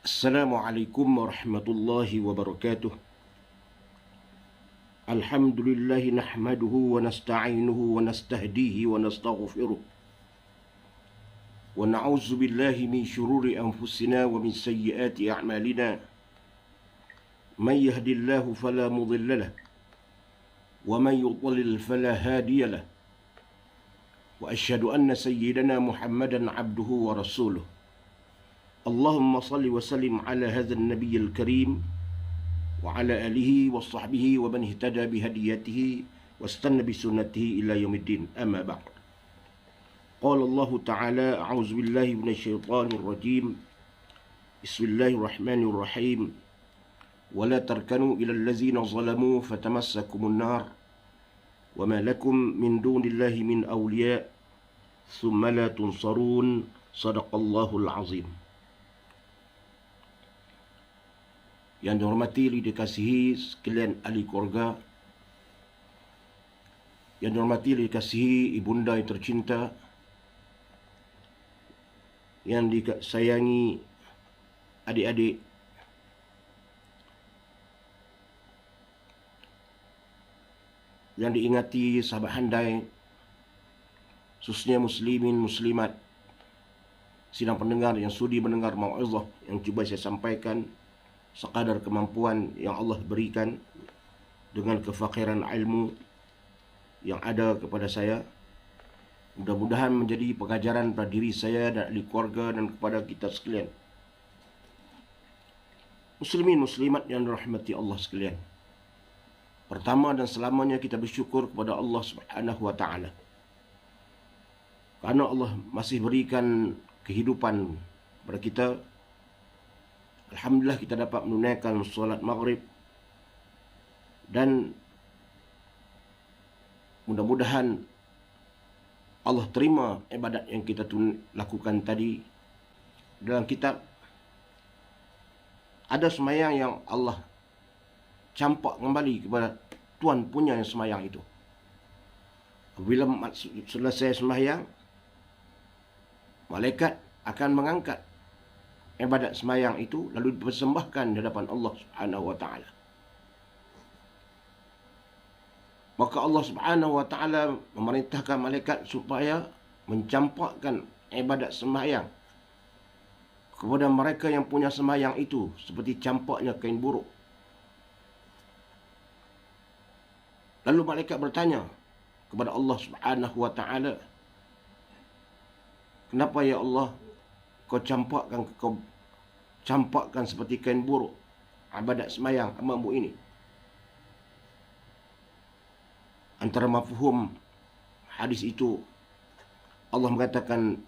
Assalamualaikum warahmatullahi wabarakatuh. Alhamdulillahi nahmaduhu wa nasta'inuhu wa nastahdihi wa nastaghfiruh. Wa na'udzu billahi min syururi anfusina wa min sayyiati a'malina. Man yahdihillahu fala mudilla lahu wa man yudlil fala hadiya lahu. Wa asyhadu anna sayyidana Muhammadan 'abduhu wa rasuluh. Allahumma salli wa sallim ala hadzal nabiyil karim wa ala alihi wa sahbihi wa man ihtada bihadiyatihi wastanna bisunnatihi ila yaumiddin. Amma ba'd. Qala Allah Ta'ala, a'udzu billahi minasy syaithanir rajim. Bismillahirrahmanirrahim. Wa la tarkanu ilal ladzina zalamu fatamassakumun nar wa ma lakum min dunillahi min awliya thumma la tunsarun. Sadaqallahul azim. Yang dihormati, dikasihi sekalian ahli keluarga, yang dihormati, dikasihi ibunda yang tercinta, yang disayangi adik-adik, yang diingati sahabat handai, khususnya muslimin muslimat, sidang pendengar yang sudi mendengar mau'izah yang cuba saya sampaikan sekadar kemampuan yang Allah berikan dengan kefakiran ilmu yang ada kepada saya. Mudah-mudahan menjadi pengajaran pada diri saya dan ahli keluarga dan kepada kita sekalian. Muslimin muslimat yang dirahmati Allah sekalian. Pertama dan selamanya kita bersyukur kepada Allah Subhanahu wa taala. Karena Allah masih berikan kehidupan kepada kita. Alhamdulillah kita dapat menunaikan solat maghrib, dan mudah-mudahan Allah terima ibadat yang kita lakukan tadi. Dalam kitab ada semayang yang Allah campak kembali kepada Tuan punya yang semayang itu. Bila selesai semayang, malaikat akan mengangkat ibadat semayang itu lalu dipersembahkan di hadapan Allah Subhanahu wa taala. Maka Allah Subhanahu wa taala memerintahkan malaikat supaya mencampakkan ibadat semayang kepada mereka yang punya semayang itu seperti campaknya kain buruk. Lalu malaikat bertanya kepada Allah Subhanahu wa taala, "Kenapa ya Allah kau campakkan seperti kain buruk ibadat semayang hamba-Mu ini?" Antara mafhum hadis itu, Allah mengatakan,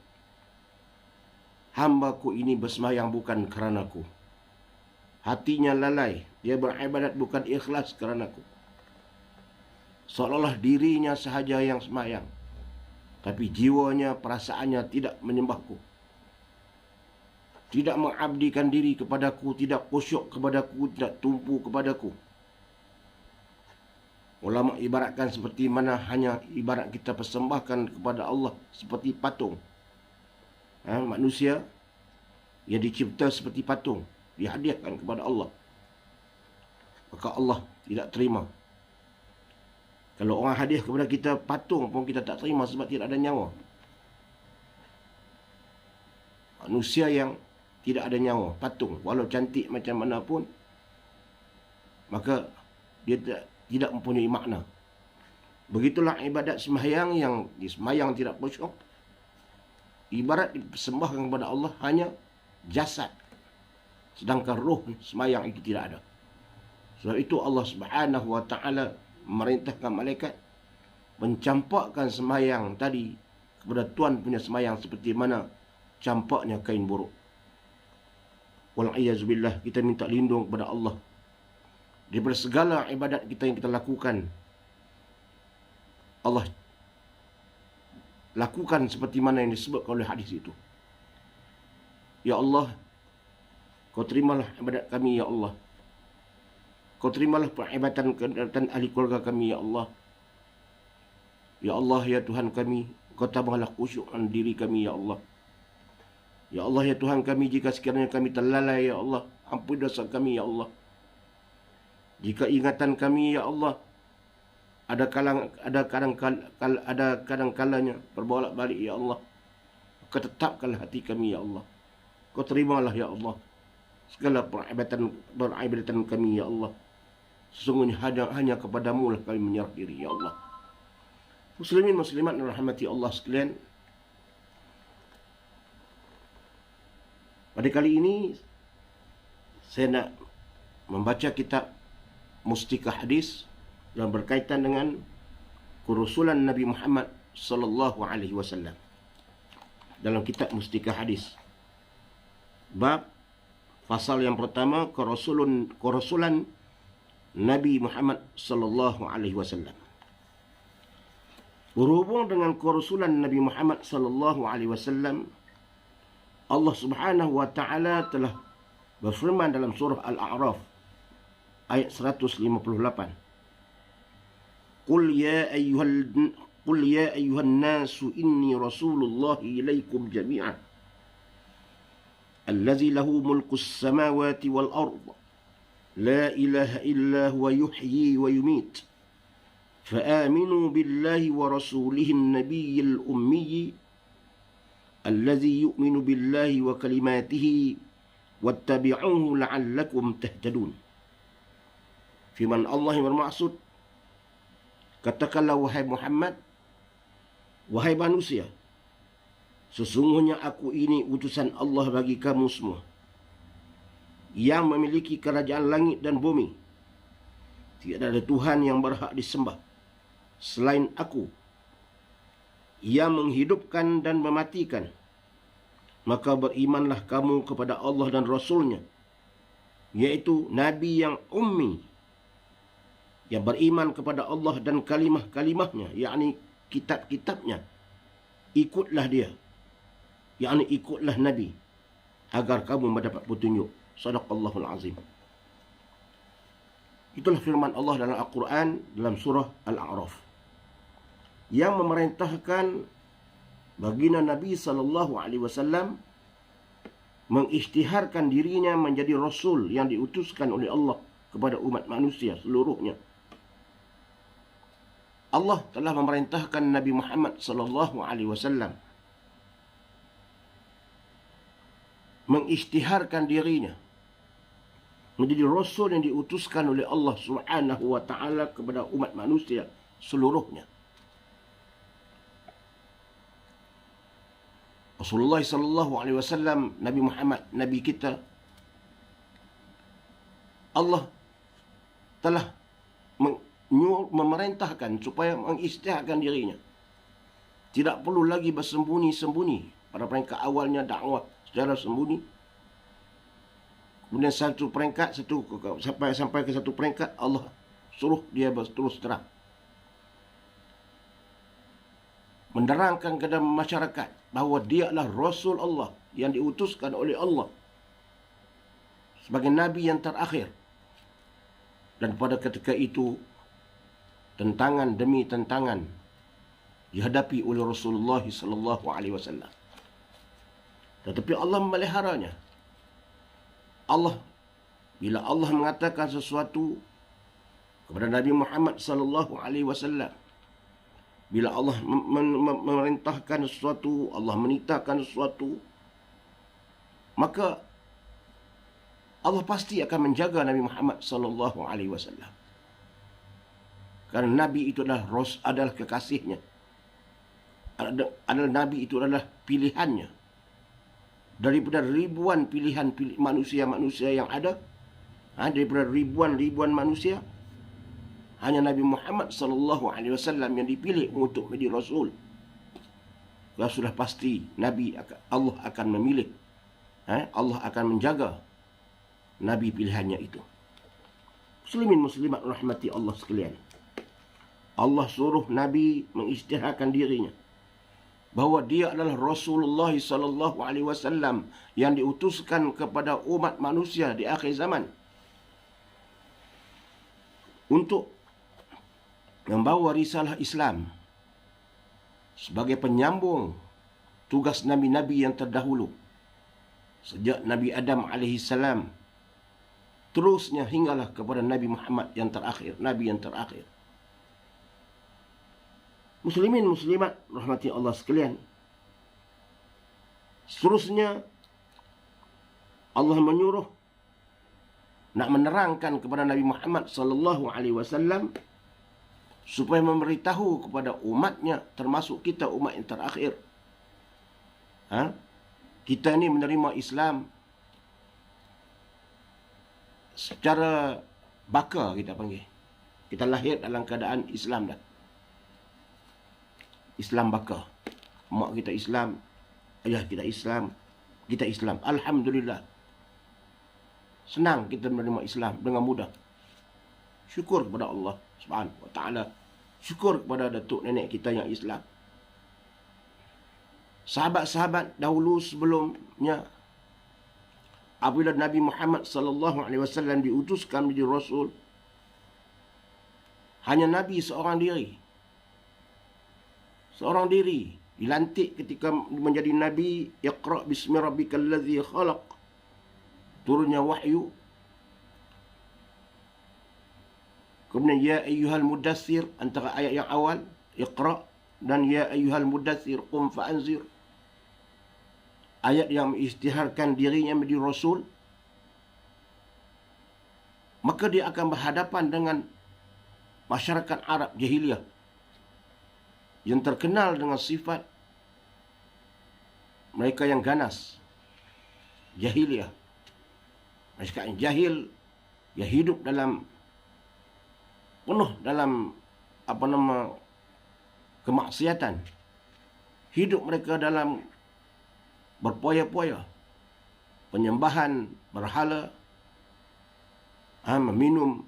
"Hamba-Ku ini bersemayang bukan kerana-Ku. Hatinya lalai, dia beribadat bukan ikhlas kerana-Ku. Seolah-olah dirinya sahaja yang semayang, tapi jiwanya, perasaannya tidak menyembah-Ku. Tidak mengabdikan diri kepadaku, tidak khusyuk kepadaku, tidak tumpu kepadaku." Ulama ibaratkan seperti mana hanya ibarat kita persembahkan kepada Allah seperti patung. Manusia yang dicipta seperti patung, dihadiahkan kepada Allah. Maka Allah tidak terima. Kalau orang hadiah kepada kita patung pun kita tak terima sebab tidak ada nyawa. Manusia yang tidak ada nyawa, patung, walau cantik macam mana pun, maka dia tidak mempunyai makna. Begitulah ibadat sembahyang yang sembahyang tidak khusyuk, ibarat dipersembahkan kepada Allah hanya jasad, sedangkan roh sembahyang itu tidak ada. Sebab itu Allah Subhanahu wa taala memerintahkan malaikat mencampakkan sembahyang tadi kepada Tuan punya sembahyang seperti mana campaknya kain buruk. Wal'iyazubillah, kita minta lindung kepada Allah daripada segala ibadat kita yang kita lakukan. Allah lakukan seperti mana yang disebutkan oleh hadis itu. Ya Allah, Kau terimalah ibadat kami, ya Allah. Kau terimalah peribadatan ahli keluarga kami, ya Allah. Ya Allah, ya Tuhan kami, Kau tambahlah khusyuk diri kami, ya Allah. Ya Allah, ya Tuhan kami, jika sekiranya kami terlalai, ya Allah, ampuni dosa kami, ya Allah. Jika ingatan kami, ya Allah, ada kadang-kalanya berbolak-balik, ya Allah, Kau tetapkanlah hati kami, ya Allah. Kau terimalah, ya Allah, segala peribadatan kami, ya Allah. Sesungguhnya hanya kepadamu lah kami menyerah diri, ya Allah. Muslimin muslimat yang rahmati Allah sekalian, pada kali ini saya nak membaca kitab Mustikah Hadis yang berkaitan dengan kerusulan Nabi Muhammad sallallahu alaihi wasallam. Dalam kitab Mustikah Hadis, bab pasal yang pertama, kerusulan Nabi Muhammad sallallahu alaihi wasallam. Berhubung dengan kerusulan Nabi Muhammad sallallahu alaihi wasallam, Allah Subhanahu wa taala telah berfirman dalam surah Al-A'raf ayat 158. Qul ya ayyuhan nasu inni rasulullahi ilaikum jami'an allazi lahu mulkus samawati wal ard la ilaha illa huwa yuhyi wa yumit فآمنوا بالله ورسوله النبي الأمي الذي يؤمن بالله وكلماته واتبعوه لعلكم تهتدون. Firman Allah yang bermaksud, katakanlah wahai Muhammad, wahai manusia, sesungguhnya aku ini utusan Allah bagi kamu semua, yang memiliki kerajaan langit dan bumi. Tiada ada Tuhan yang berhak disembah selain aku, yang menghidupkan dan mematikan. Maka berimanlah kamu kepada Allah dan Rasulnya, yaitu Nabi yang ummi, yang beriman kepada Allah dan kalimah-kalimahnya, yakni kitab-kitabnya. Ikutlah dia, yakni ikutlah Nabi, agar kamu mendapat petunjuk. Sadaqallahul azim. Itulah firman Allah dalam Al-Quran dalam surah Al-A'raf, yang memerintahkan baginda Nabi SAW mengisytiharkan dirinya menjadi Rasul yang diutuskan oleh Allah kepada umat manusia seluruhnya. Allah telah memerintahkan Nabi Muhammad SAW mengisytiharkan dirinya menjadi Rasul yang diutuskan oleh Allah Subhanahu wa taala kepada umat manusia seluruhnya. Rasulullah sallallahu alaihi wasallam, Nabi Muhammad, Nabi kita, Allah telah memerintahkan supaya mengisytiharkan dirinya. Tidak perlu lagi bersembunyi-sembunyi. Pada peringkat awalnya dakwah secara sembunyi. Kemudian sampai ke satu peringkat Allah suruh dia terus terang menerangkan kepada masyarakat bahawa dia adalah Rasul Allah yang diutuskan oleh Allah sebagai Nabi yang terakhir. Dan pada ketika itu, tentangan demi tentangan dihadapi oleh Rasulullah SAW. Tetapi Allah memeliharanya. Bila Allah mengatakan sesuatu kepada Nabi Muhammad SAW, bila Allah memerintahkan sesuatu, Allah menitahkan sesuatu, maka Allah pasti akan menjaga Nabi Muhammad SAW. Kerana Nabi itu adalah kekasihnya. Adalah Nabi itu adalah pilihannya. Daripada ribuan pilihan manusia-manusia yang ada, daripada ribuan manusia, hanya Nabi Muhammad SAW yang dipilih untuk menjadi Rasul. Kalau sudah pasti Allah akan memilih, Allah akan menjaga Nabi pilihannya itu. Muslimin muslimat rahmati Allah sekalian, Allah suruh Nabi mengisytiharkan dirinya bahawa dia adalah Rasulullah SAW yang diutuskan kepada umat manusia di akhir zaman untuk membawa risalah Islam sebagai penyambung tugas nabi-nabi yang terdahulu sejak Nabi Adam alaihissalam, terusnya hinggalah kepada Nabi Muhammad yang terakhir, Nabi yang terakhir. Muslimin muslimat rahmati Allah sekalian, seterusnya Allah menyuruh nak menerangkan kepada Nabi Muhammad sallallahu alaihi wasallam supaya memberitahu kepada umatnya, termasuk kita umat yang terakhir. Kita ni menerima Islam secara baka, kita panggil. Kita lahir dalam keadaan Islam dah. Islam baka. Mak kita Islam, ayah kita Islam, kita Islam. Alhamdulillah. Senang kita menerima Islam dengan mudah. Syukur kepada Allah Subhanahu wa taala. Syukur kepada datuk nenek kita yang Islam. Sahabat-sahabat dahulu sebelumnya, apabila Nabi Muhammad sallallahu alaihi wasallam diutuskan menjadi rasul, hanya Nabi seorang diri. Seorang diri dilantik ketika menjadi nabi. Iqra bismi rabbikal ladzi khalaq. Turunnya wahyu. Kemudian ya ayyuhal mudaththir, antara ayat yang awal Iqra dan ya ayyuhal mudaththir qum fa'anzir. Ayat yang mengisytiharkan dirinya menjadi rasul. Maka dia akan berhadapan dengan masyarakat Arab jahiliyah yang terkenal dengan sifat mereka yang ganas, jahiliyah. Masyarakat yang jahil, yang hidup dalam penuh dalam kemaksiatan. Hidup mereka dalam berpoya-poya, penyembahan berhala, meminum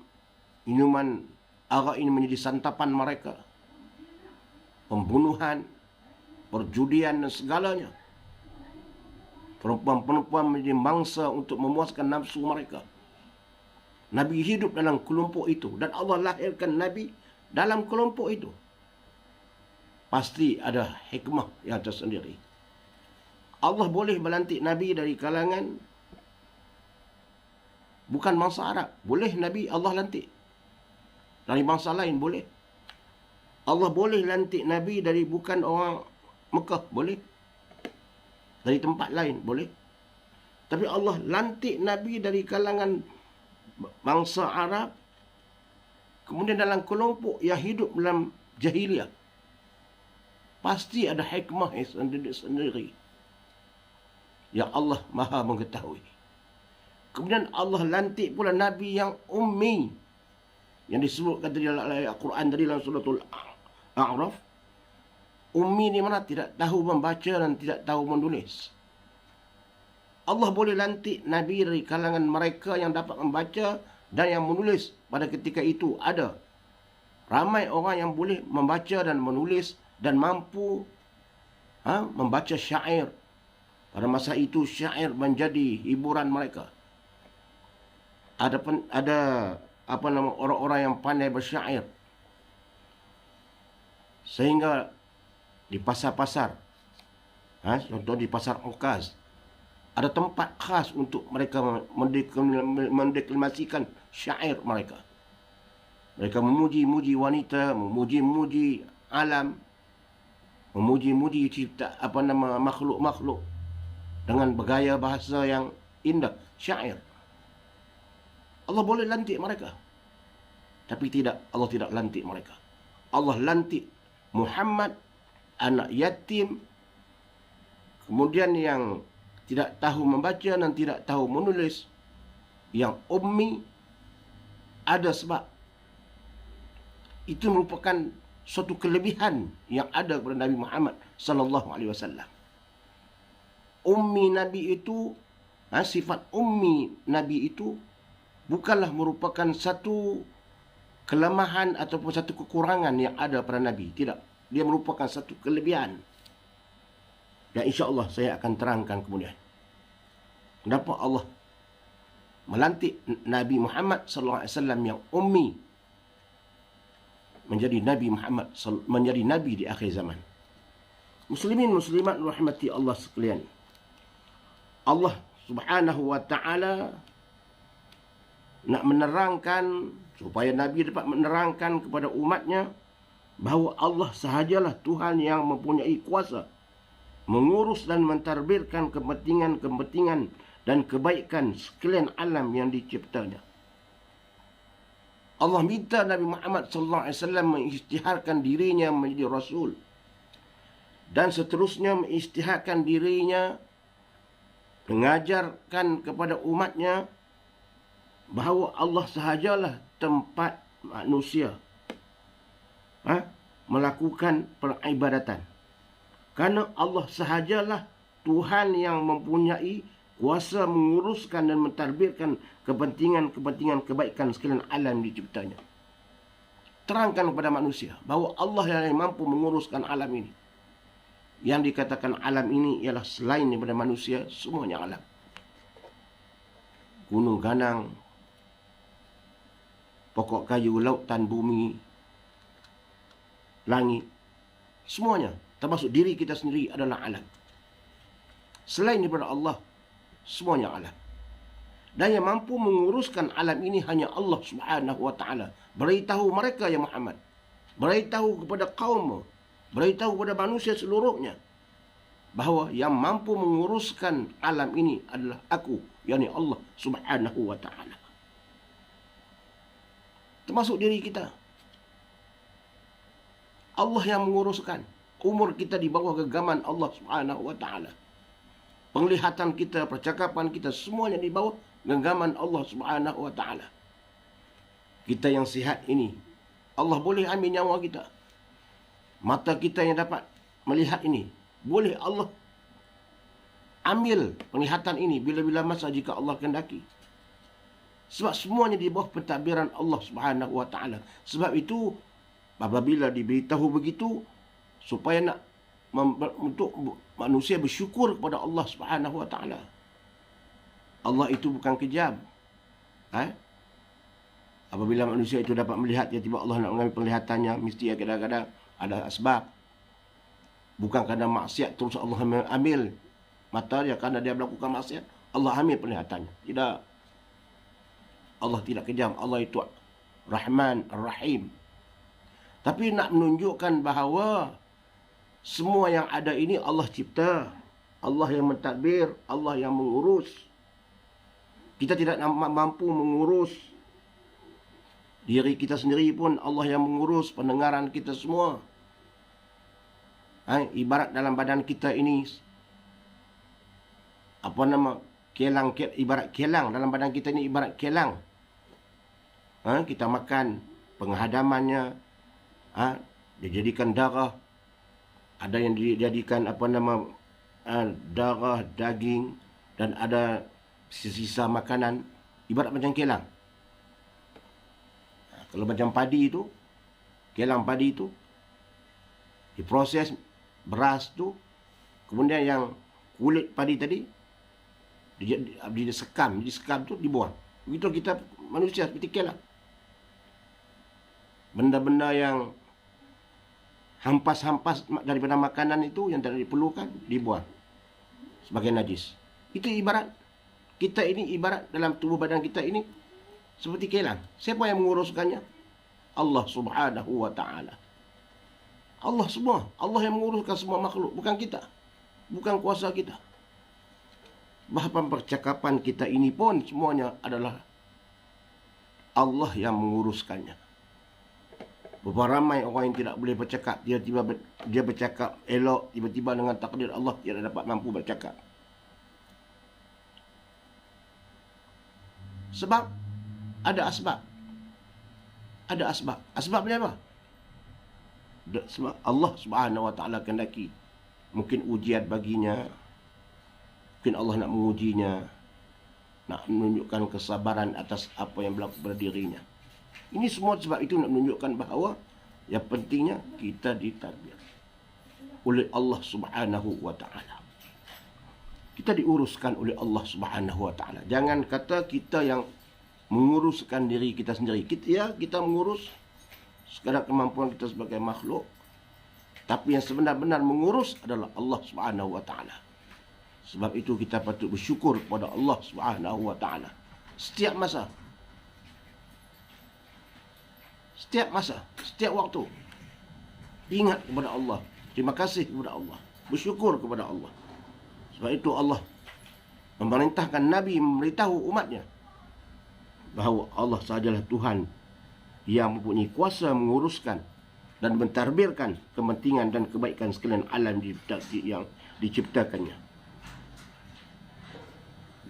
minuman arak ini menjadi santapan mereka, pembunuhan, perjudian dan segalanya. Perempuan-perempuan menjadi mangsa untuk memuaskan nafsu mereka. Nabi hidup dalam kelompok itu dan Allah lahirkan Nabi dalam kelompok itu. Pasti ada hikmah yang tersendiri. Allah boleh melantik Nabi dari kalangan bukan bangsa Arab. Boleh Nabi Allah lantik dari bangsa lain, boleh. Allah boleh lantik Nabi dari bukan orang Mekah, boleh. Dari tempat lain, boleh. Tapi Allah lantik Nabi dari kalangan bangsa Arab, kemudian dalam kelompok yang hidup dalam jahiliyah. Pasti ada hikmah sendiri yang Allah Maha mengetahui. Kemudian Allah lantik pula Nabi yang ummi, yang disebutkan tadi dalam ayat Al-Quran tadi dalam suratul A'raf. Ummi ni mana? Tidak tahu membaca dan tidak tahu menulis. Allah boleh lantik Nabi dari kalangan mereka yang dapat membaca dan yang menulis. Pada ketika itu ada ramai orang yang boleh membaca dan menulis dan mampu membaca syair. Pada masa itu syair menjadi hiburan mereka. Ada orang-orang yang pandai bersyair, sehingga di pasar-pasar, contoh di pasar Okaz, ada tempat khas untuk mereka mendeklamasikan syair mereka. Mereka memuji-muji wanita, memuji-muji alam, memuji-muji cipta makhluk-makhluk dengan bergaya bahasa yang indah, syair. Allah boleh lantik mereka, tapi Allah tidak lantik mereka. Allah lantik Muhammad, anak yatim, kemudian yang tidak tahu membaca dan tidak tahu menulis, yang ummi. Ada sebab. Itu merupakan suatu kelebihan yang ada kepada Nabi Muhammad sallallahu alaihi wasallam. Ummi Nabi itu, sifat ummi Nabi itu bukanlah merupakan satu kelemahan ataupun satu kekurangan yang ada pada Nabi. Tidak. Dia merupakan satu kelebihan. Dan insya-Allah saya akan terangkan kemudian kenapa Allah melantik Nabi Muhammad sallallahu alaihi wasallam yang ummi menjadi nabi di akhir zaman. Muslimin muslimat rahmati Allah sekalian. Allah Subhanahu wa ta'ala nak menerangkan, supaya Nabi dapat menerangkan kepada umatnya bahawa Allah sahajalah Tuhan yang mempunyai kuasa mengurus dan mentadbirkan kepentingan-kepentingan dan kebaikan sekalian alam yang diciptanya. Allah minta Nabi Muhammad sallallahu alaihi wasallam mengisytiharkan dirinya menjadi rasul, dan seterusnya mengisytiharkan dirinya mengajarkan kepada umatnya bahawa Allah sahajalah tempat manusia melakukan peribadatan. Kerana Allah sahajalah Tuhan yang mempunyai kuasa menguruskan dan mentadbirkan kepentingan-kepentingan kebaikan sekalian alam diciptanya. Terangkan kepada manusia bahawa Allah yang mampu menguruskan alam ini. Yang dikatakan alam ini ialah selain daripada manusia, semuanya alam. Gunung ganang, pokok kayu, lautan, bumi, langit, semuanya termasuk diri kita sendiri adalah alam. Selain daripada Allah, semuanya alam. Dan yang mampu menguruskan alam ini hanya Allah Subhanahu wa ta'ala. Beritahu mereka, ya Muhammad, beritahu kepada kaum, beritahu kepada manusia seluruhnya bahawa yang mampu menguruskan alam ini adalah aku, yakni Allah Subhanahu wa ta'ala. Termasuk diri kita. Allah yang menguruskan. Umur kita di bawah genggaman Allah Subhanahu wa ta'ala. Penglihatan kita, percakapan kita, semuanya di bawah genggaman Allah Subhanahu wa ta'ala. Kita yang sihat ini, Allah boleh ambil nyawa kita. Mata kita yang dapat melihat ini, boleh Allah ambil penglihatan ini bila-bila masa jika Allah kehendaki. Sebab semuanya di bawah pentadbiran Allah Subhanahu wa ta'ala. Sebab itu apabila diberitahu begitu, supaya nak untuk manusia bersyukur kepada Allah Subhanahu wa ta'ala. Allah itu bukan kejam. Apabila manusia itu dapat melihat, tiba-tiba Allah nak mengambil penglihatannya, mesti kadang-kadang ada asbab. Bukan kerana maksiat terus Allah ambil mata dia, kerana dia melakukan maksiat Allah ambil penglihatannya. Tidak. Allah tidak kejam. Allah itu Rahman, Ar-Rahim. Tapi nak menunjukkan bahawa semua yang ada ini Allah cipta, Allah yang mentadbir, Allah yang mengurus. Kita tidak mampu mengurus diri kita sendiri pun, Allah yang mengurus pendengaran kita semua. Ibarat dalam badan kita ini, kelang, ibarat kelang. Dalam badan kita ini ibarat kelang. Kita makan, penghadamannya, dijadikan darah. Ada yang dijadikan darah, daging, dan ada sisa makanan. Ibarat macam kelang. Kalau macam padi itu, kelang padi itu, diproses beras tu, kemudian yang kulit padi tadi disekam tu dibuang. Begitu kita manusia seperti kelang. Benda-benda yang hampas-hampas daripada makanan itu yang tidak diperlukan dibuang sebagai najis. Itu ibarat kita ini, ibarat dalam tubuh badan kita ini seperti kelang. Siapa yang menguruskannya? Allah Subhanahu wa ta'ala. Allah semua. Allah yang menguruskan semua makhluk, bukan kita. Bukan kuasa kita. Bahkan percakapan kita ini pun semuanya adalah Allah yang menguruskannya. Berapa ramai orang yang tidak boleh bercakap, tiba-tiba dia bercakap elok, tiba-tiba dengan takdir Allah tidak dapat mampu bercakap. Sebab ada asbab. Ada asbab. Asbabnya apa? Sebab Allah Subhanahu wa ta'ala kehendaki. Mungkin ujian baginya. Mungkin Allah nak mengujinya. Nak menunjukkan kesabaran atas apa yang berlaku pada dirinya. Ini semua sebab itu nak menunjukkan bahawa yang pentingnya kita ditadbir oleh Allah Subhanahu wa ta'ala. Kita diuruskan oleh Allah Subhanahu wa ta'ala. Jangan kata kita yang menguruskan diri kita sendiri. Kita mengurus sekadar kemampuan kita sebagai makhluk. Tapi yang sebenar-benar mengurus adalah Allah Subhanahu wa ta'ala. Sebab itu kita patut bersyukur kepada Allah Subhanahu wa taala. Setiap masa. Setiap masa, setiap waktu. Ingat kepada Allah. Terima kasih kepada Allah. Bersyukur kepada Allah. Sebab itu Allah memerintahkan Nabi memberitahu umatnya bahawa Allah sahajalah Tuhan yang mempunyai kuasa menguruskan dan mentadbirkan kepentingan dan kebaikan sekalian alam yang diciptakannya.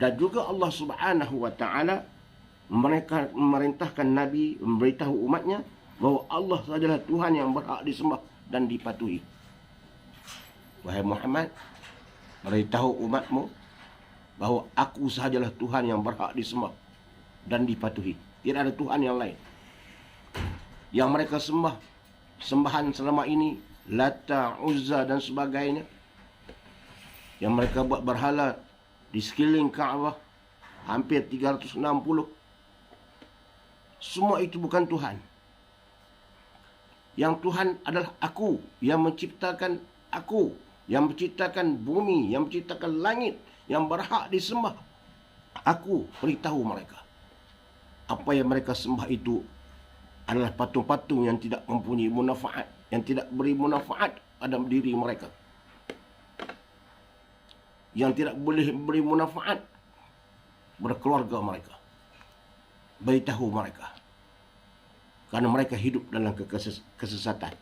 Dan juga Allah Subhanahu wa taala memerintahkan Nabi memberitahu umatnya bahawa Allah sahajalah Tuhan yang berhak disembah dan dipatuhi. Wahai Muhammad, beritahu umatmu bahawa aku sahajalah Tuhan yang berhak disembah dan dipatuhi. Tidak ada Tuhan yang lain. Yang mereka sembah, sembahan selama ini, Lata, Uzza dan sebagainya, yang mereka buat berhala di sekeliling Kaabah, hampir 360. Semua itu bukan Tuhan. Yang Tuhan adalah aku, yang menciptakan aku, yang menciptakan bumi, yang menciptakan langit, yang berhak disembah. Aku beritahu mereka. Apa yang mereka sembah itu adalah patung-patung yang tidak mempunyai manfaat, yang tidak beri manfaat pada diri mereka, yang tidak boleh beri manfaat kepada keluarga mereka. Beritahu mereka, karena mereka hidup dalam kesesatan.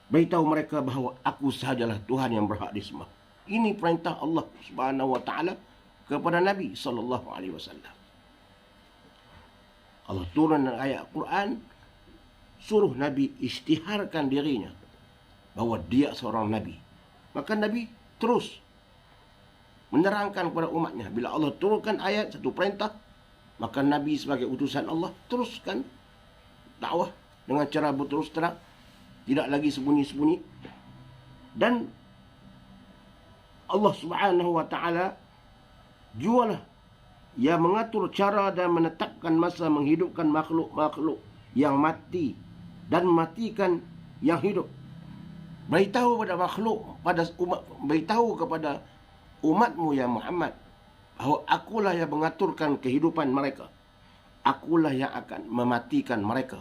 Beritahu mereka bahawa aku sahajalah Tuhan yang berhak disembah. Ini perintah Allah Subhanahu wa taala kepada Nabi sallallahu alaihi wasallam. Allah turun dalam ayat Quran, suruh Nabi isytiharkan dirinya bahawa dia seorang Nabi. Maka Nabi terus menerangkan kepada umatnya. Bila Allah turunkan ayat, satu perintah, maka Nabi sebagai utusan Allah teruskan dakwah dengan cara berterus terang, tidak lagi sembunyi-sembunyi. Dan Allah Subhanahu wa taala jualah yang mengatur cara dan menetapkan masa menghidupkan makhluk-makhluk yang mati dan mematikan yang hidup. Beritahu kepada makhluk, pada umat, beritahu kepada umatmu ya Muhammad bahawa akulah yang mengaturkan kehidupan mereka. Akulah yang akan mematikan mereka.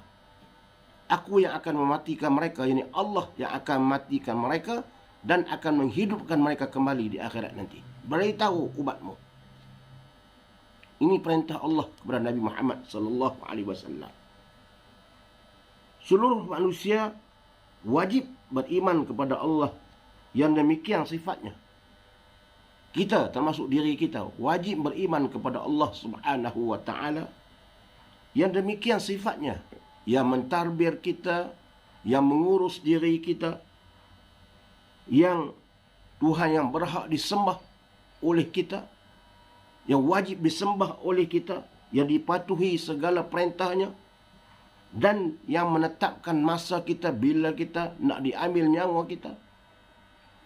Aku yang akan mematikan mereka, yakni Allah yang akan mematikan mereka dan akan menghidupkan mereka kembali di akhirat nanti. Beritahu umatmu. Ini perintah Allah kepada Nabi Muhammad sallallahu alaihi wasallam. Seluruh manusia wajib beriman kepada Allah yang demikian sifatnya. Kita, termasuk diri kita, wajib beriman kepada Allah Subhanahu wa taala yang demikian sifatnya, yang mentadbir kita, yang mengurus diri kita, yang Tuhan yang berhak disembah oleh kita, yang wajib disembah oleh kita, yang dipatuhi segala perintahnya, dan yang menetapkan masa kita bila kita nak diambil nyawa kita,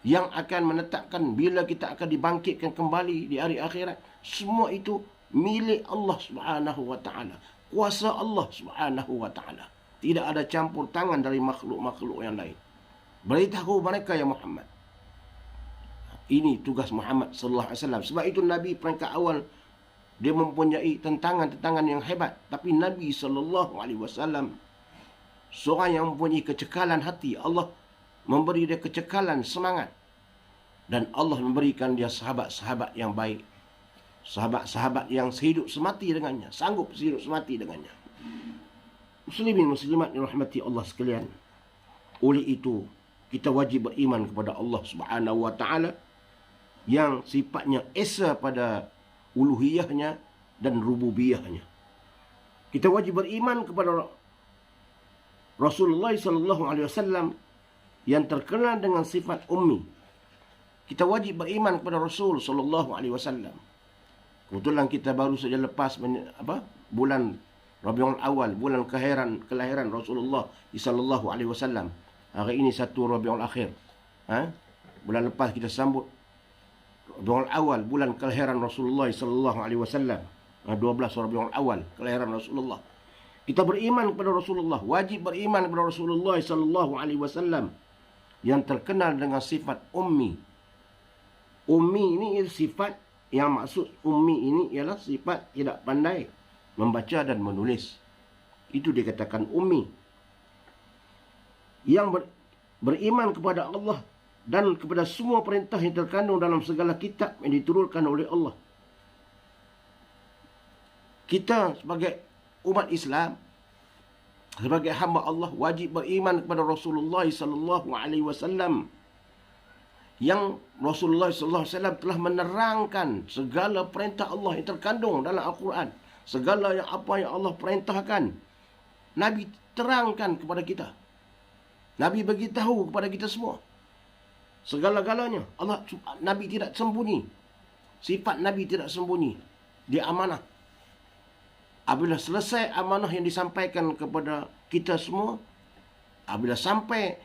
yang akan menetapkan bila kita akan dibangkitkan kembali di hari akhirat. Semua itu milik Allah Subhanahu wa taala, kuasa Allah Subhanahu wa taala. Tidak ada campur tangan dari makhluk-makhluk yang lain. Beritahu mereka ya Muhammad. Ini tugas Muhammad sallallahu alaihi wasallam. Sebab itu Nabi peringkat awal dia mempunyai tentangan-tentangan yang hebat, tapi Nabi sallallahu alaihi wasallam seorang yang mempunyai kecekalan hati. Allah memberi dia kecekalan semangat, dan Allah memberikan dia sahabat-sahabat yang baik, sahabat-sahabat yang sehidup semati dengannya, sanggup sehidup semati dengannya. Muslimin muslimat dirahmati Allah sekalian, oleh itu kita wajib beriman kepada Allah Subhanahu wa taala yang sifatnya esa pada uluhiyahnya dan rububiyahnya. Kita wajib beriman kepada Rasulullah sallallahu alaihi wasallam yang terkenal dengan sifat ummi. Kita wajib beriman kepada Rasul sallallahu alaihi wasallam. Kebetulan kita baru saja lepas bulan Rabiul Awal, bulan kelahiran Rasulullah sallallahu alaihi wasallam. Hari ini 1 Rabiul Akhir. Bulan lepas kita sambut Rabiul Awal, bulan kelahiran Rasulullah sallallahu alaihi wasallam. 12 Rabiul Awal, kelahiran Rasulullah. Kita beriman kepada Rasulullah, wajib beriman kepada Rasulullah sallallahu alaihi wasallam yang terkenal dengan sifat ummi. Ummi ini sifat, yang maksud ummi ini ialah sifat tidak pandai membaca dan menulis. Itu dikatakan ummi. Yang beriman kepada Allah dan kepada semua perintah yang terkandung dalam segala kitab yang diturunkan oleh Allah. Kita sebagai umat Islam, sebagai hamba Allah, wajib beriman kepada Rasulullah sallallahu alaihi wasallam, yang Rasulullah sallallahu alaihi wasallam telah menerangkan segala perintah Allah yang terkandung dalam Al-Quran. Segala apa yang Allah perintahkan, Nabi terangkan kepada kita. Nabi beritahu kepada kita semua. Segala-galanya. Nabi tidak sembunyi. Sifat Nabi tidak sembunyi. Dia amanah. Apabila selesai amanah yang disampaikan kepada kita semua, apabila sampai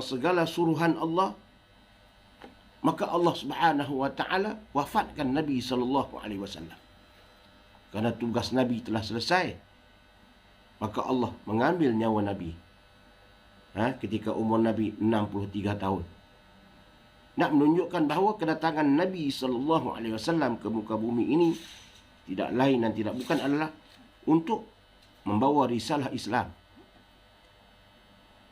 segala suruhan Allah, maka Allah Subhanahu wa taala wafatkan Nabi sallallahu alaihi wasallam. Kerana tugas Nabi telah selesai, maka Allah mengambil nyawa Nabi ketika umur Nabi 63 tahun. Nak menunjukkan bahawa kedatangan Nabi sallallahu alaihi wasallam ke muka bumi ini tidak lain dan tidak bukan adalah untuk membawa risalah Islam.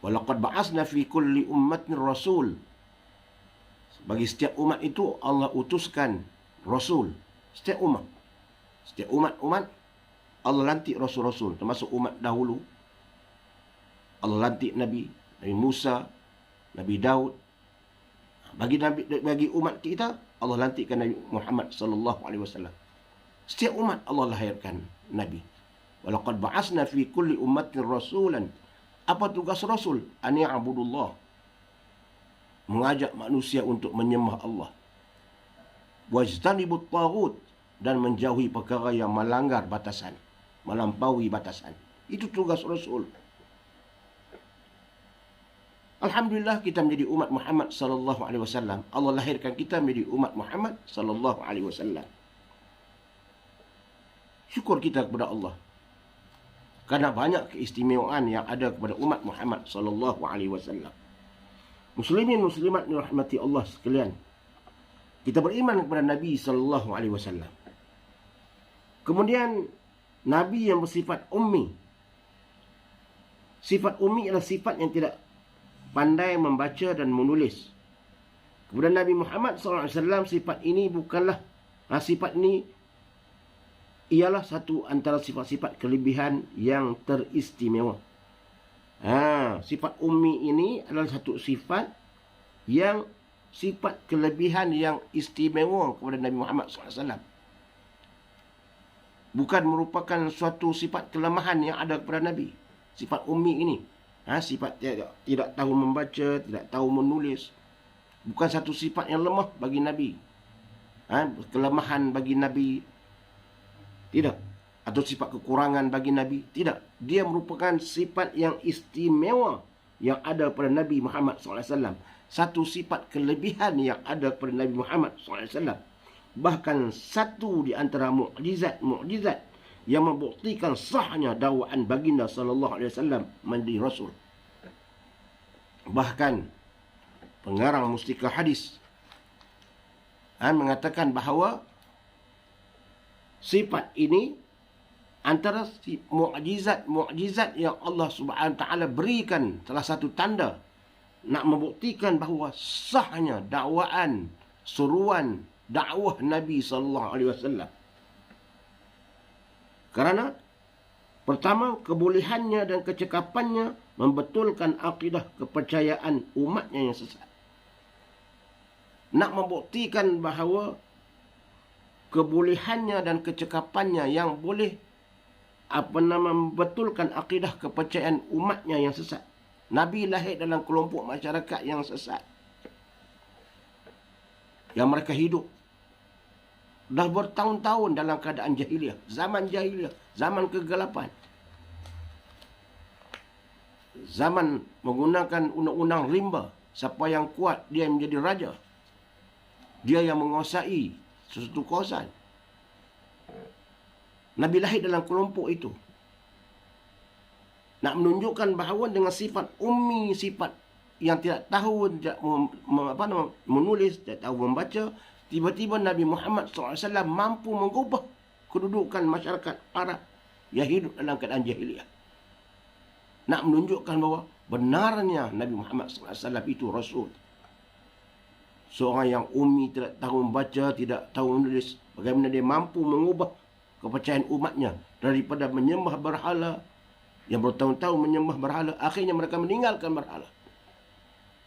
Walaqad ba'asna fi kulli ummatin rasul. Bagi setiap umat itu Allah utuskan rasul. Setiap umat Allah lantik rasul-rasul, termasuk umat dahulu. Allah lantik Nabi Musa, Nabi Daud. Bagi umat kita, Allah lantikkan Nabi Muhammad sallallahu alaihi wasallam. Setiap umat Allah lahirkan Nabi. Walaqad ba'asna fi kulli ummatin rasulan. Apa tugas Rasul? An ya'budullah. Mengajak manusia untuk menyembah Allah. Wajtanibut taghut. Dan menjauhi perkara yang melanggar batasan, melampaui batasan. Itu tugas Rasul. Alhamdulillah kita menjadi umat Muhammad sallallahu alaihi wasallam. Allah lahirkan kita menjadi umat Muhammad sallallahu alaihi wasallam. Syukur kita kepada Allah. Karena banyak keistimewaan yang ada kepada umat Muhammad sallallahu alaihi wasallam. Muslimin muslimat dirahmati Allah sekalian. Kita beriman kepada Nabi sallallahu alaihi wasallam. Kemudian Nabi yang bersifat ummi. Sifat ummi adalah sifat yang tidak pandai membaca dan menulis. Kemudian Nabi Muhammad SAW, sifat ini bukanlah, sifat ini ialah satu antara sifat-sifat kelebihan yang teristimewa. Sifat ummi ini adalah satu sifat yang sifat kelebihan yang istimewa kepada Nabi Muhammad SAW. Bukan merupakan suatu sifat kelemahan yang ada kepada Nabi. Sifat ummi ini, sifat tidak tahu membaca, tidak tahu menulis, bukan satu sifat yang lemah bagi Nabi. Kelemahan bagi Nabi, tidak. Atau sifat kekurangan bagi Nabi, tidak. Dia merupakan sifat yang istimewa yang ada pada Nabi Muhammad SAW. Satu sifat kelebihan yang ada pada Nabi Muhammad SAW. Bahkan satu di antara mukjizat yang membuktikan sahnya dakwaan baginda sallallahu alaihi wasallam menjadi rasul. Bahkan pengarang mustika hadis mengatakan bahawa sifat ini antara mukjizat yang Allah Subhanahu taala berikan, salah satu tanda nak membuktikan bahawa sahnya dakwaan, seruan dakwah Nabi sallallahu alaihi wasallam. Karena pertama, kebolehannya dan kecekapannya membetulkan akidah kepercayaan umatnya yang sesat. Nak membuktikan bahawa kebolehannya dan kecekapannya yang boleh membetulkan akidah kepercayaan umatnya yang sesat. Nabi lahir dalam kelompok masyarakat yang sesat, yang mereka hidup dah bertahun-tahun dalam keadaan jahiliah, zaman kegelapan, zaman menggunakan undang-undang rimba. Siapa yang kuat, dia yang menjadi raja, dia yang menguasai sesuatu kawasan. Nabi lahir dalam kelompok itu. Nak menunjukkan bahawa dengan sifat ummi, sifat yang tidak tahu, tidak menulis, tidak tahu membaca, tiba-tiba Nabi Muhammad SAW mampu mengubah kedudukan masyarakat Arab yang hidup dalam keadaan jahiliyah. Nak menunjukkan bahawa benarnya Nabi Muhammad SAW itu Rasul. Seorang yang ummi, tidak tahu membaca, tidak tahu menulis, bagaimana dia mampu mengubah kepercayaan umatnya daripada menyembah berhala, yang bertahun-tahun menyembah berhala, akhirnya mereka meninggalkan berhala.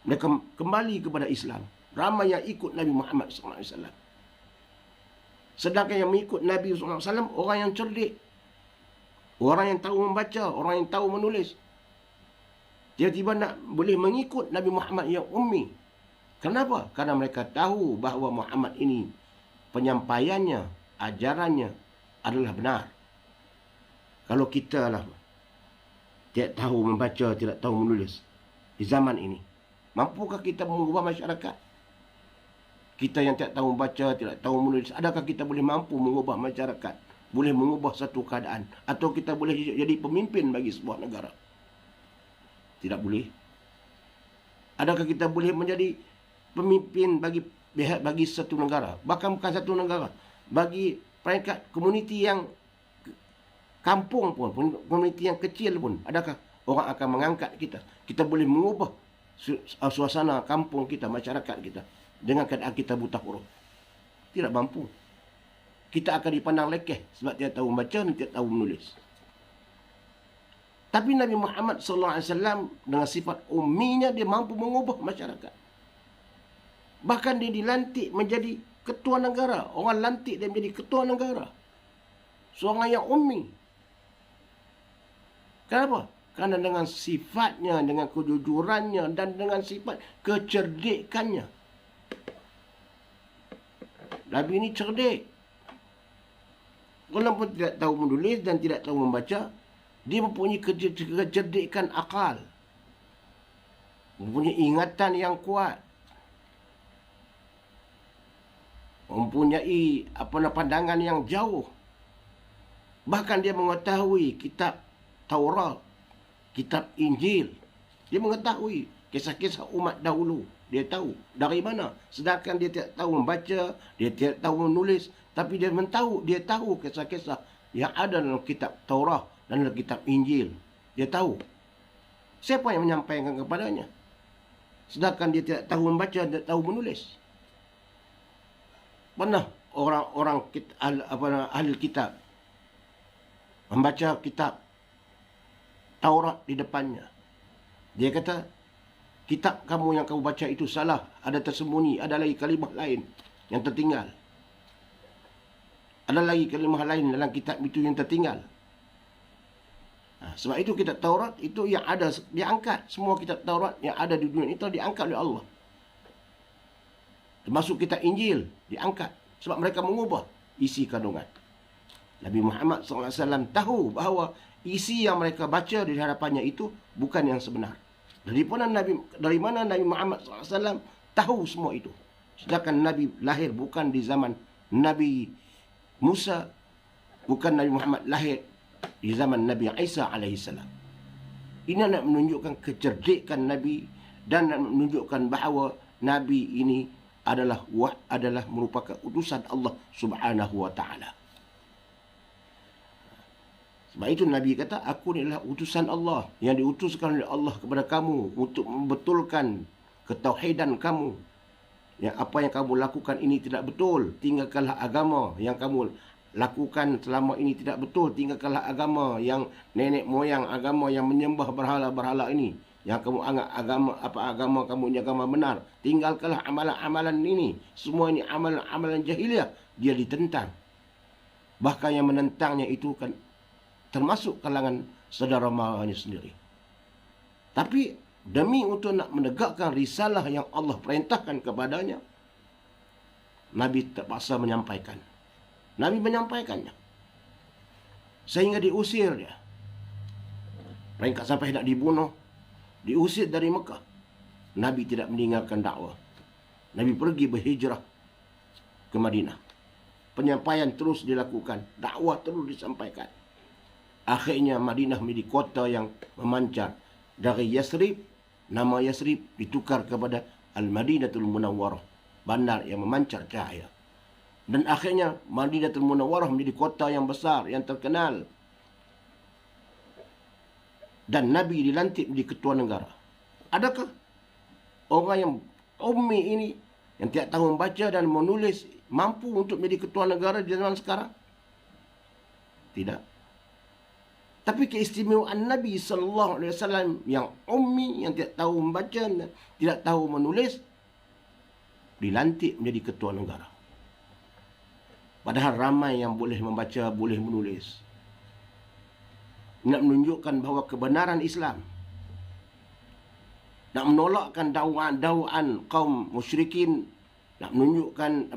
Mereka kembali kepada Islam. Ramai yang ikut Nabi Muhammad SAW. Sedangkan yang mengikut Nabi SAW, orang yang cerdik, orang yang tahu membaca, orang yang tahu menulis. Tiba-tiba nak boleh mengikut Nabi Muhammad yang ummi. Kenapa? Karena mereka tahu bahawa Muhammad ini penyampaiannya, ajarannya adalah benar. Kalau kita lah tidak tahu membaca, tidak tahu menulis di zaman ini, mampukah kita mengubah masyarakat? Kita yang tidak tahu membaca, tidak tahu menulis, adakah kita boleh mampu mengubah masyarakat? Boleh mengubah satu keadaan? Atau kita boleh jadi pemimpin bagi sebuah negara? Tidak boleh. Adakah kita boleh menjadi pemimpin bagi satu negara? Bahkan bukan satu negara, bagi peringkat komuniti yang kampung pun, komuniti yang kecil pun, adakah orang akan mengangkat kita? Kita boleh mengubah suasana kampung kita, masyarakat kita, dengan keadaan kita buta huruf? Tidak mampu. Kita akan dipandang lekeh sebab tidak tahu membaca dan tidak tahu menulis. Tapi Nabi Muhammad SAW dengan sifat umminya, dia mampu mengubah masyarakat. Bahkan dia dilantik menjadi ketua negara. Orang lantik dia menjadi ketua negara. Seorang yang ummi. Kenapa? Karena dengan sifatnya, dengan kejujurannya, dan dengan sifat kecerdikannya. Nabi ini cerdik. Walaupun tidak tahu menulis dan tidak tahu membaca, dia mempunyai kecerdikan akal. Mempunyai ingatan yang kuat. Mempunyai pandangan yang jauh. Bahkan dia mengetahui kitab Taurat, kitab Injil. Dia mengetahui kisah-kisah umat dahulu. Dia tahu dari mana. Sedangkan dia tidak tahu membaca, dia tidak tahu menulis, tapi dia tahu kisah-kisah yang ada dalam kitab Taurat dan dalam kitab Injil. Dia tahu. Siapa yang menyampaikan kepadanya? Sedangkan dia tidak tahu membaca, tidak tahu menulis. Pernah orang-orang ahli kitab membaca kitab Taurat di depannya. Dia kata, kitab kamu yang kamu baca itu salah. Ada tersembunyi, ada lagi kalimah lain yang tertinggal. Ada lagi kalimah lain dalam kitab itu yang tertinggal. Sebab itu kitab Taurat itu yang ada, diangkat. Semua kitab Taurat yang ada di dunia itu diangkat oleh Allah. Termasuk kitab Injil diangkat. Sebab mereka mengubah isi kandungan. Nabi Muhammad SAW tahu bahawa isi yang mereka baca di hadapannya itu bukan yang sebenar. Dari mana Nabi Muhammad SAW tahu semua itu? Sedangkan Nabi lahir bukan di zaman Nabi Musa, bukan Nabi Muhammad lahir di zaman Nabi Isa alaihissalam. Ini nak menunjukkan kecerdikan Nabi dan nak menunjukkan bahawa Nabi ini adalah merupakan utusan Allah Subhanahu wa taala. Sebab itu Nabi kata, aku ni adalah utusan Allah yang diutuskan oleh Allah kepada kamu untuk membetulkan ketauhidan kamu. Yang apa yang kamu lakukan ini tidak betul, tinggalkanlah agama yang kamu lakukan selama ini tidak betul, tinggalkanlah agama yang nenek moyang, agama yang menyembah berhala-berhala ini. Yang kamu anggap agama kamu ini agama benar, tinggalkanlah amalan-amalan ini. Semua ini amalan-amalan jahiliah, dia ditentang. Bahkan yang menentangnya itu kan termasuk kalangan saudara maranya sendiri. Tapi demi untuk nak menegakkan risalah yang Allah perintahkan kepadanya, Nabi terpaksa menyampaikan. Nabi menyampaikannya. Sehingga diusir dia. Peringkat sampai nak dibunuh. Diusir dari Mekah. Nabi tidak meninggalkan dakwah. Nabi pergi berhijrah ke Madinah. Penyampaian terus dilakukan. Dakwah terus disampaikan. Akhirnya Madinah menjadi kota yang memancar. Dari Yathrib nama Yasrib ditukar kepada Al-Madinatul Munawwarah, bandar yang memancar cahaya. Dan akhirnya Madinatul Munawwarah menjadi kota yang besar, yang terkenal. Dan Nabi dilantik menjadi ketua negara. Adakah orang yang ummi ini, yang tidak tahu membaca dan menulis, mampu untuk menjadi ketua negara di zaman sekarang? Tidak. Tapi keistimewaan Nabi SAW yang ummi, yang tidak tahu membaca, tidak tahu menulis, dilantik menjadi ketua negara. Padahal ramai yang boleh membaca, boleh menulis. Nak menunjukkan bahawa kebenaran Islam, nak menolakkan dakwaan kaum musyrikin, nak menunjukkan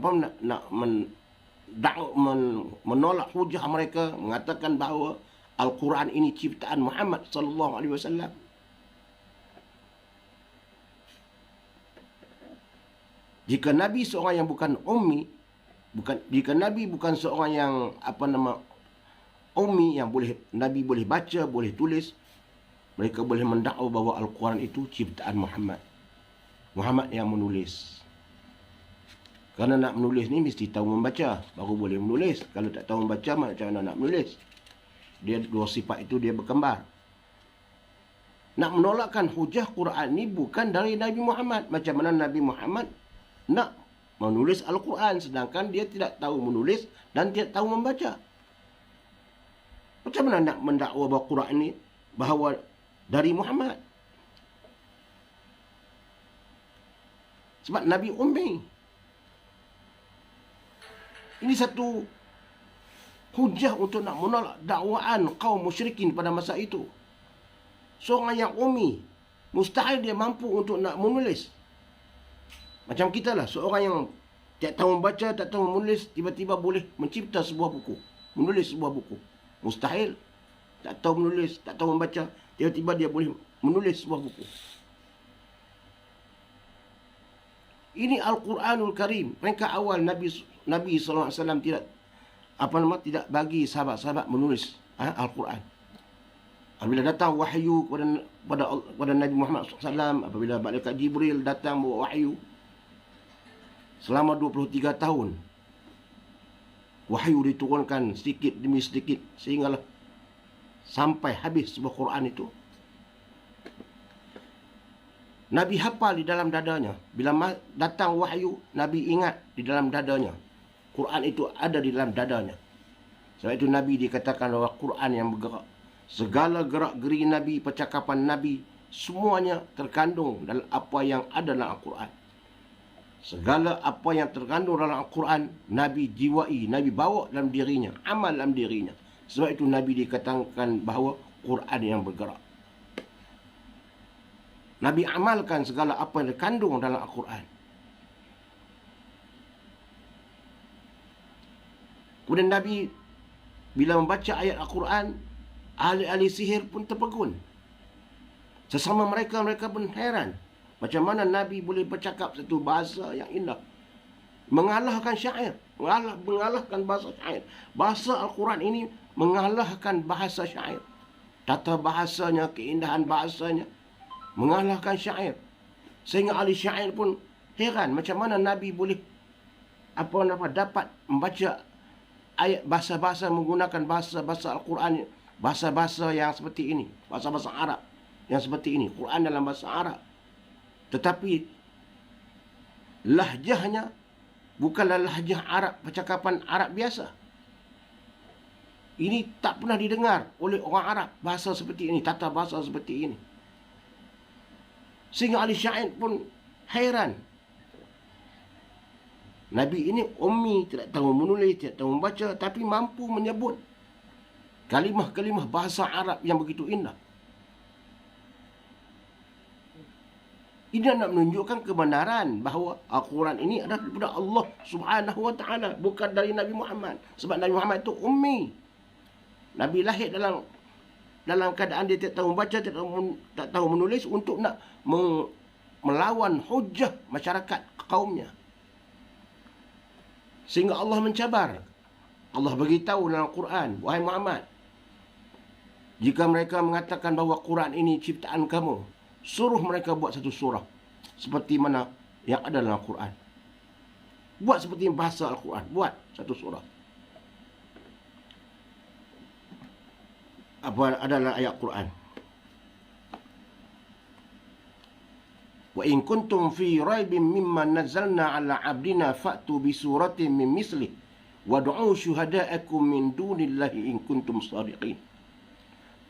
menolak hujah mereka, mengatakan bahawa Al-Quran ini ciptaan Muhammad sallallahu alaihi wasallam. Jika Nabi seorang yang bukan ummi, jika Nabi bukan seorang yang ummi, yang Nabi boleh baca, boleh tulis, mereka boleh mendakwa bahawa Al-Quran itu ciptaan Muhammad. Muhammad yang menulis. Kerana nak menulis ni mesti tahu membaca, baru boleh menulis. Kalau tak tahu membaca, macam mana nak menulis? Dia dua sifat itu dia berkembar. Nak menolakkan hujah Quran ni bukan dari Nabi Muhammad. Macam mana Nabi Muhammad nak menulis Al-Quran sedangkan dia tidak tahu menulis dan tidak tahu membaca? Macam mana nak mendakwa bahawa Quran ni bahawa dari Muhammad? Sebab Nabi ummi. Ini satu hujah untuk nak menolak dakwaan kaum musyrikin pada masa itu. Seorang yang ummi, mustahil dia mampu untuk nak menulis. Macam kita lah, seorang yang tak tahu membaca, tak tahu menulis, tiba-tiba boleh mencipta sebuah buku, menulis sebuah buku. Mustahil. Tak tahu menulis, tak tahu membaca, tiba-tiba dia boleh menulis sebuah buku. Ini Al-Quranul Karim. Mereka awal Nabi SAW tidak bagi sahabat-sahabat menulis Al-Quran. Apabila datang wahyu kepada Nabi Muhammad SAW, apabila malaikat Jibril datang bawa wahyu, selama 23 tahun, wahyu diturunkan sedikit demi sedikit, sehinggalah sampai habis sebuah Quran itu. Nabi hafal di dalam dadanya. Bila datang wahyu, Nabi ingat di dalam dadanya. Quran itu ada di dalam dadanya. Sebab itu Nabi dikatakan bahawa Quran yang bergerak. Segala gerak-geri Nabi, percakapan Nabi, semuanya terkandung dalam apa yang ada dalam Al-Quran. Segala apa yang terkandung dalam Al-Quran, Nabi jiwai, Nabi bawa dalam dirinya, amal dalam dirinya. Sebab itu Nabi dikatakan bahawa Quran yang bergerak. Nabi amalkan segala apa yang terkandung dalam Al-Quran. Kemudian Nabi bila membaca ayat Al-Quran, ahli-ahli sihir pun terpegun. Sesama mereka pun heran. Macam mana Nabi boleh bercakap satu bahasa yang indah, mengalahkan syair, mengalahkan bahasa syair. Bahasa Al-Quran ini mengalahkan bahasa syair. Tata bahasanya, keindahan bahasanya mengalahkan syair. Sehingga ahli syair pun heran macam mana Nabi boleh dapat membaca ayat bahasa-bahasa, menggunakan bahasa-bahasa Al-Quran, bahasa-bahasa yang seperti ini, bahasa-bahasa Arab yang seperti ini, Quran dalam bahasa Arab. Tetapi lahjahnya bukanlah lahjah Arab, percakapan Arab biasa. Ini tak pernah didengar oleh orang Arab, bahasa seperti ini, tata bahasa seperti ini. Sehingga ahli syair pun hairan. Nabi ini ummi, tidak tahu menulis, tidak tahu membaca, tapi mampu menyebut kalimah-kalimah bahasa Arab yang begitu indah. Ini nak menunjukkan kebenaran bahawa Al-Quran ini adalah daripada Allah Subhanahu Wa Taala, bukan dari Nabi Muhammad. Sebab Nabi Muhammad itu ummi. Nabi lahir dalam keadaan dia tidak tahu membaca, tak tahu menulis, untuk nak melawan hujah masyarakat kaumnya. Sehingga Allah mencabar. Allah beritahu dalam Al-Quran, wahai Muhammad, jika mereka mengatakan bahawa Quran ini ciptaan kamu, Suruh mereka buat satu surah seperti mana yang ada dalam Al-Quran. Buat seperti bahasa Al-Quran. Buat satu surah. Apa adalah ayat Quran? Wa in kuntum fi raibin mimma nazzalna ala abdina fa'tu bi suratin min mislihi wad'u syuhada'akum min dunillahi in kuntum shadiqin.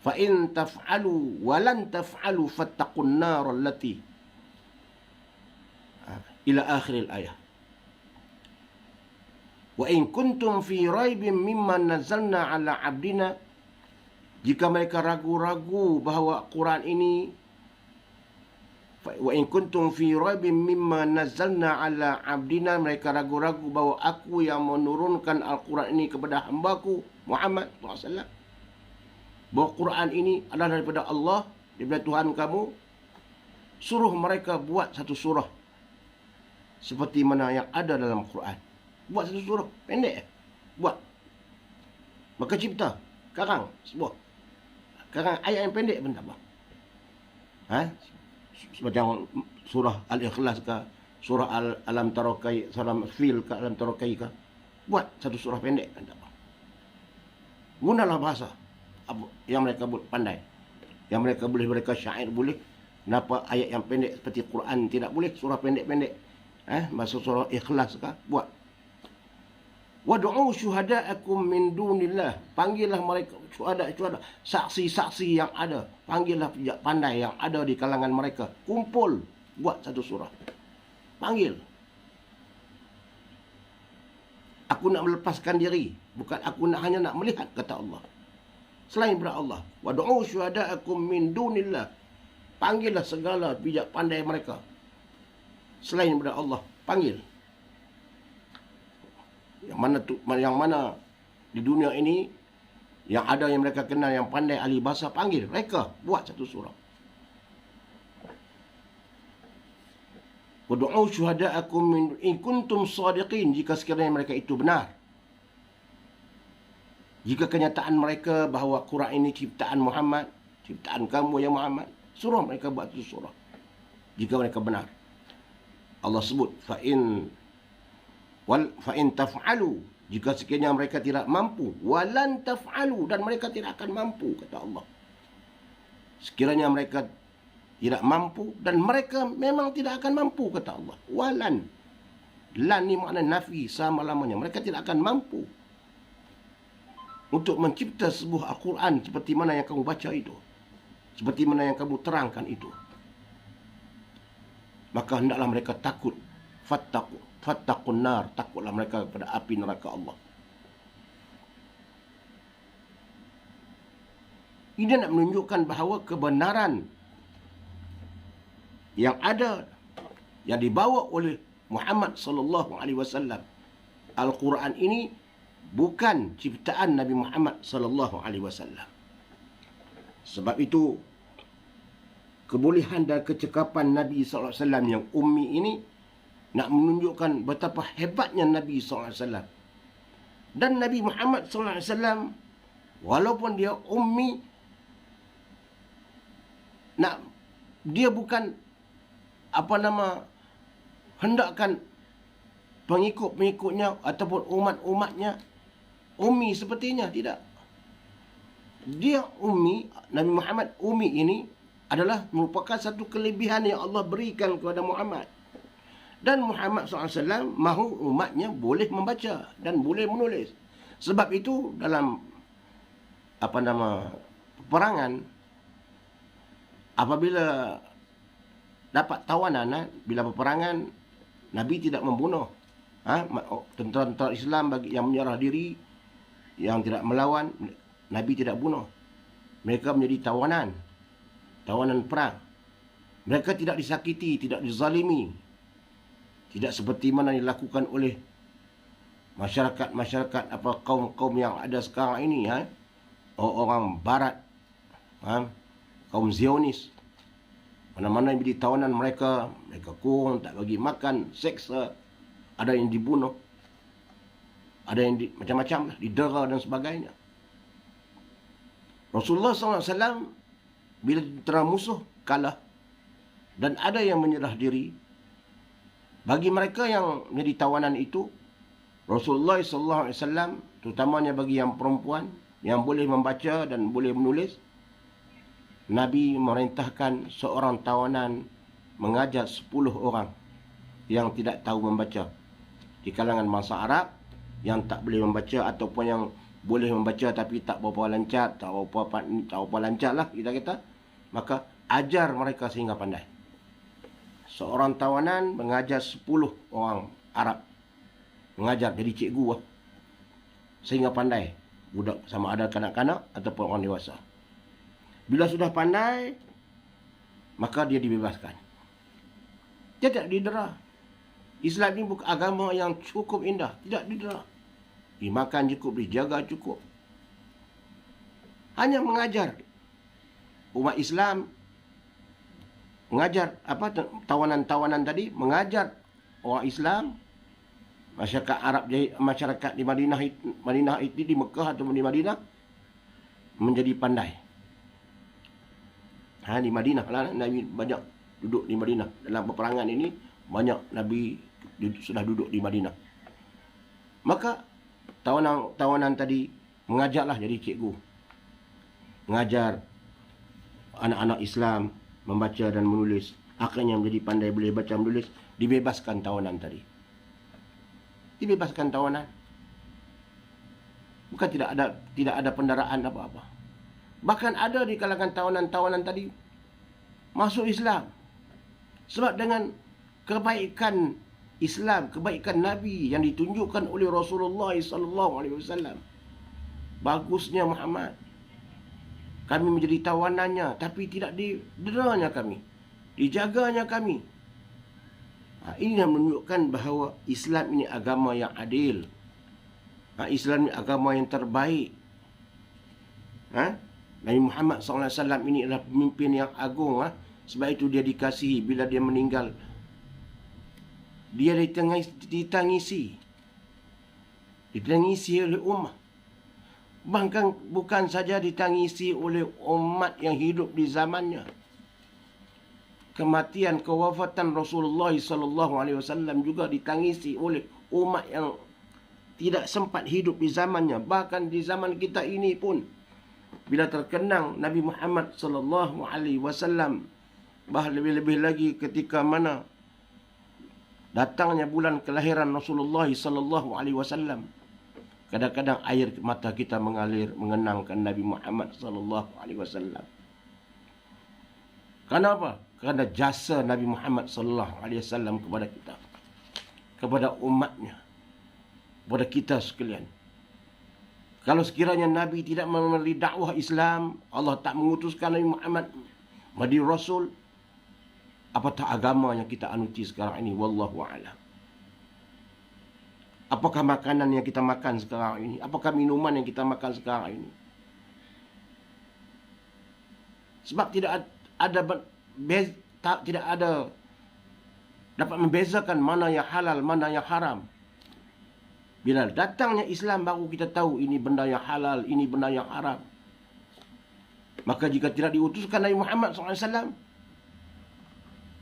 Fa in taf'alu wa lan taf'alu fattaqun nar allati ila akhir al-ayah. Wa in kuntum fi raibin mimma nazzalna ala abdina, jika mereka ragu-ragu bahawa Quran ini, wa in kuntum fi raibin mimma nazzalna ala abdina, mereka ragu-ragu bahawa aku yang menurunkan Al-Quran ini kepada hambaku Muhammad SAW, bahawa Quran ini adalah daripada Allah, daripada Tuhan kamu. Suruh mereka buat satu surah seperti mana yang ada dalam Quran. Buat satu surah pendek. Buat. Maka cipta, karang sebuah. Karang ayat yang pendek pun tak apa. Macam surah Al-Ikhlas ke, surah Alam Tarokai, surah Fil ke, Alam Tarokai ke. Buat satu surah pendek pun tak apa. Gunalah bahasa yang mereka pandai. Yang mereka boleh, mereka syair boleh. Kenapa ayat yang pendek seperti Quran tidak boleh? Surah pendek-pendek. Masa surah Ikhlas ke, buat. Wad'u syuhada'akum min dunillah. Panggillah mereka syuhada, saksi-saksi yang ada. Panggillah pijak pandai yang ada di kalangan mereka. Kumpul, buat satu surah. Panggil. Aku nak melepaskan diri, bukan aku hanya nak melihat, kata Allah. Selain daripada Allah. Wad'u syuhada'akum min dunillah. Panggillah segala pijak pandai mereka. Selain daripada Allah, panggil. Yang mana di dunia ini yang ada yang mereka kenal, yang pandai ahli bahasa, panggil mereka buat satu surah. Wad'u syuhada'akum min in kuntum shadiqin, jika sekiranya mereka itu benar. Jika kenyataan mereka bahawa Quran ini ciptaan Muhammad, ciptaan kamu ya Muhammad, suruh mereka buat satu surah. Jika mereka benar. Allah sebut fa in taf'alu, jika sekiranya mereka tidak mampu, walan taf'alu, dan mereka tidak akan mampu, kata Allah. Sekiranya mereka tidak mampu, dan mereka memang tidak akan mampu, kata Allah. Walan, lan ni makna nafi, sama lamanya. Mereka tidak akan mampu untuk mencipta sebuah Al-Quran seperti mana yang kamu baca itu, seperti mana yang kamu terangkan itu. Maka hendaklah mereka takut. Fattaqun nar, takutlah mereka kepada api neraka Allah. Ini nak menunjukkan bahawa kebenaran yang ada, yang dibawa oleh Muhammad sallallahu alaihi wasallam, Al-Quran ini bukan ciptaan Nabi Muhammad sallallahu alaihi wasallam. Sebab itu kebolehan dan kecekapan Nabi sallallahu alaihi wasallam yang ummi ini nak menunjukkan betapa hebatnya Nabi SAW. Dan Nabi Muhammad SAW, walaupun dia ummi, dia bukan hendakkan pengikut-pengikutnya ataupun umat-umatnya ummi sepertinya. Tidak. Dia ummi, Nabi Muhammad ummi ini adalah merupakan satu kelebihan yang Allah berikan kepada Muhammad. Dan Muhammad SAW mahu umatnya boleh membaca dan boleh menulis. Sebab itu dalam peperangan, apabila dapat tawanan, bila peperangan, Nabi tidak membunuh tentera-tentera Islam yang menyerah diri, yang tidak melawan, Nabi tidak bunuh. Mereka menjadi tawanan perang. Mereka tidak disakiti, tidak dizalimi. Tidak seperti mana dilakukan oleh masyarakat kaum-kaum yang ada sekarang ini, orang Barat, kaum Zionis. Mana-mana yang menjadi tawanan mereka kurung, tak bagi makan, seksa, ada yang dibunuh, ada yang macam-macam, didera dan sebagainya. Rasulullah SAW bila tentera musuh kalah, dan ada yang menyerah diri. Bagi mereka yang menjadi tawanan itu, Rasulullah SAW, terutamanya bagi yang perempuan yang boleh membaca dan boleh menulis, Nabi memerintahkan seorang tawanan mengajar 10 orang yang tidak tahu membaca di kalangan bangsa Arab, yang tak boleh membaca ataupun yang boleh membaca tapi tak berapa lancar, tak berapa lancar lah kita kata, maka ajar mereka sehingga pandai. Seorang tawanan mengajar 10 orang Arab, mengajar jadi cikgu lah, sehingga pandai, budak sama ada kanak-kanak ataupun orang dewasa. Bila sudah pandai, maka dia dibebaskan. Dia tidak didera. Islam ini bukan agama yang cukup indah, tidak didera. Dimakan cukup, dijaga cukup. Hanya mengajar umat Islam, mengajar tawanan-tawanan tadi, mengajar orang Islam, masyarakat Arab, masyarakat di Madinah itu, di Mekah atau di Madinah, menjadi pandai. Di Madinah lah, Nabi banyak duduk di Madinah. Dalam peperangan ini banyak Nabi sudah duduk di Madinah. Maka tawanan tadi mengajarlah jadi cikgu, mengajar anak-anak Islam membaca dan menulis. Akhirnya menjadi pandai, boleh baca menulis. Dibebaskan tawanan tadi. Dibebaskan tawanan. Bukan tidak ada pendaraan apa-apa. Bahkan ada di kalangan tawanan-tawanan tadi masuk Islam. Sebab dengan kebaikan Islam, kebaikan Nabi yang ditunjukkan oleh Rasulullah SAW. Bagusnya Muhammad. Kami menjadi tawanannya, tapi tidak dideranya kami. Dijaganya kami. Ini yang menunjukkan bahawa Islam ini agama yang adil. Islam ini agama yang terbaik. Nabi Muhammad SAW ini adalah pemimpin yang agung. Sebab itu dia dikasihi. Bila dia meninggal, dia ditangisi. Ditangisi oleh umat. Bahkan bukan saja ditangisi oleh umat yang hidup di zamannya. Kematian, kewafatan Rasulullah SAW juga ditangisi oleh umat yang tidak sempat hidup di zamannya. Bahkan di zaman kita ini pun, bila terkenang Nabi Muhammad SAW, bahkan lebih-lebih lagi ketika mana datangnya bulan kelahiran Rasulullah SAW, kadang-kadang air mata kita mengalir mengenangkan Nabi Muhammad SAW. Kenapa? Kerana jasa Nabi Muhammad SAW kepada kita, kepada umatnya, kepada kita sekalian. Kalau sekiranya Nabi tidak memberi dakwah Islam, Allah tak mengutuskan Nabi Muhammad menjadi Rasul, apatah agama yang kita anuti sekarang ini? Wallahu a'lam. Apakah makanan yang kita makan sekarang ini? Apakah minuman yang kita makan sekarang ini? Sebab tidak ada dapat membezakan mana yang halal, mana yang haram. Bila datangnya Islam, baru kita tahu ini benda yang halal, ini benda yang haram. Maka jika tidak diutuskan Nabi Muhammad SAW,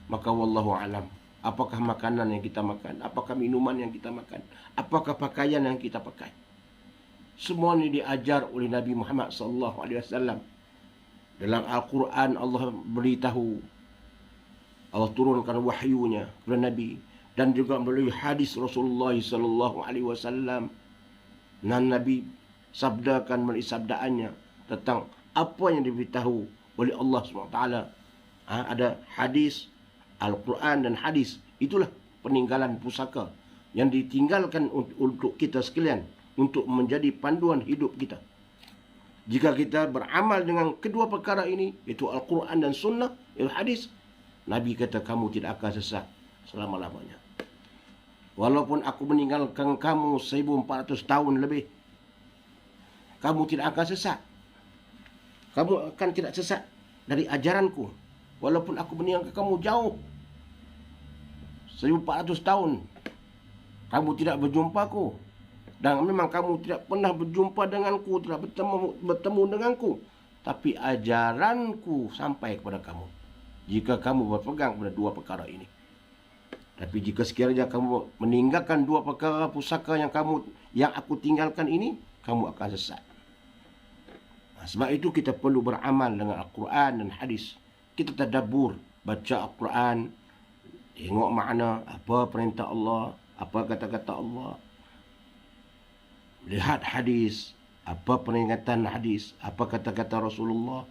maka wallahu alam, apakah makanan yang kita makan, apakah minuman yang kita makan, apakah pakaian yang kita pakai, semua ini diajar oleh Nabi Muhammad SAW. Dalam Al-Quran Allah beritahu, Allah turunkan wahyunya kepada Nabi, dan juga melalui hadis Rasulullah SAW. Dan Nabi sabdakan melalui sabdaannya tentang apa yang diberitahu oleh Allah SWT. Ada hadis, Al-Quran dan hadis. Itulah peninggalan pusaka yang ditinggalkan untuk kita sekalian, untuk menjadi panduan hidup kita. Jika kita beramal dengan kedua perkara ini, iaitu Al-Quran dan Sunnah, iaitu hadis, Nabi kata kamu tidak akan sesat selama-lamanya. Walaupun aku meninggalkan kamu 1400 tahun lebih, kamu tidak akan sesat. Kamu akan tidak sesat dari ajaranku. Walaupun aku meninggalkan kamu jauh 1400 tahun, kamu tidak berjumpaku. Dan memang kamu tidak pernah berjumpa denganku, tidak bertemu denganku. Tapi ajaranku sampai kepada kamu. jika kamu berpegang pada dua perkara ini. Tapi jika sekiranya kamu meninggalkan dua perkara pusaka yang aku tinggalkan ini, kamu akan sesat. Sebab itu kita perlu beramal dengan Al-Quran dan hadis. Kita tadabbur, baca Al-Quran, tengok makna, apa perintah Allah, apa kata-kata Allah. Lihat hadis, apa peringatan hadis, apa kata-kata Rasulullah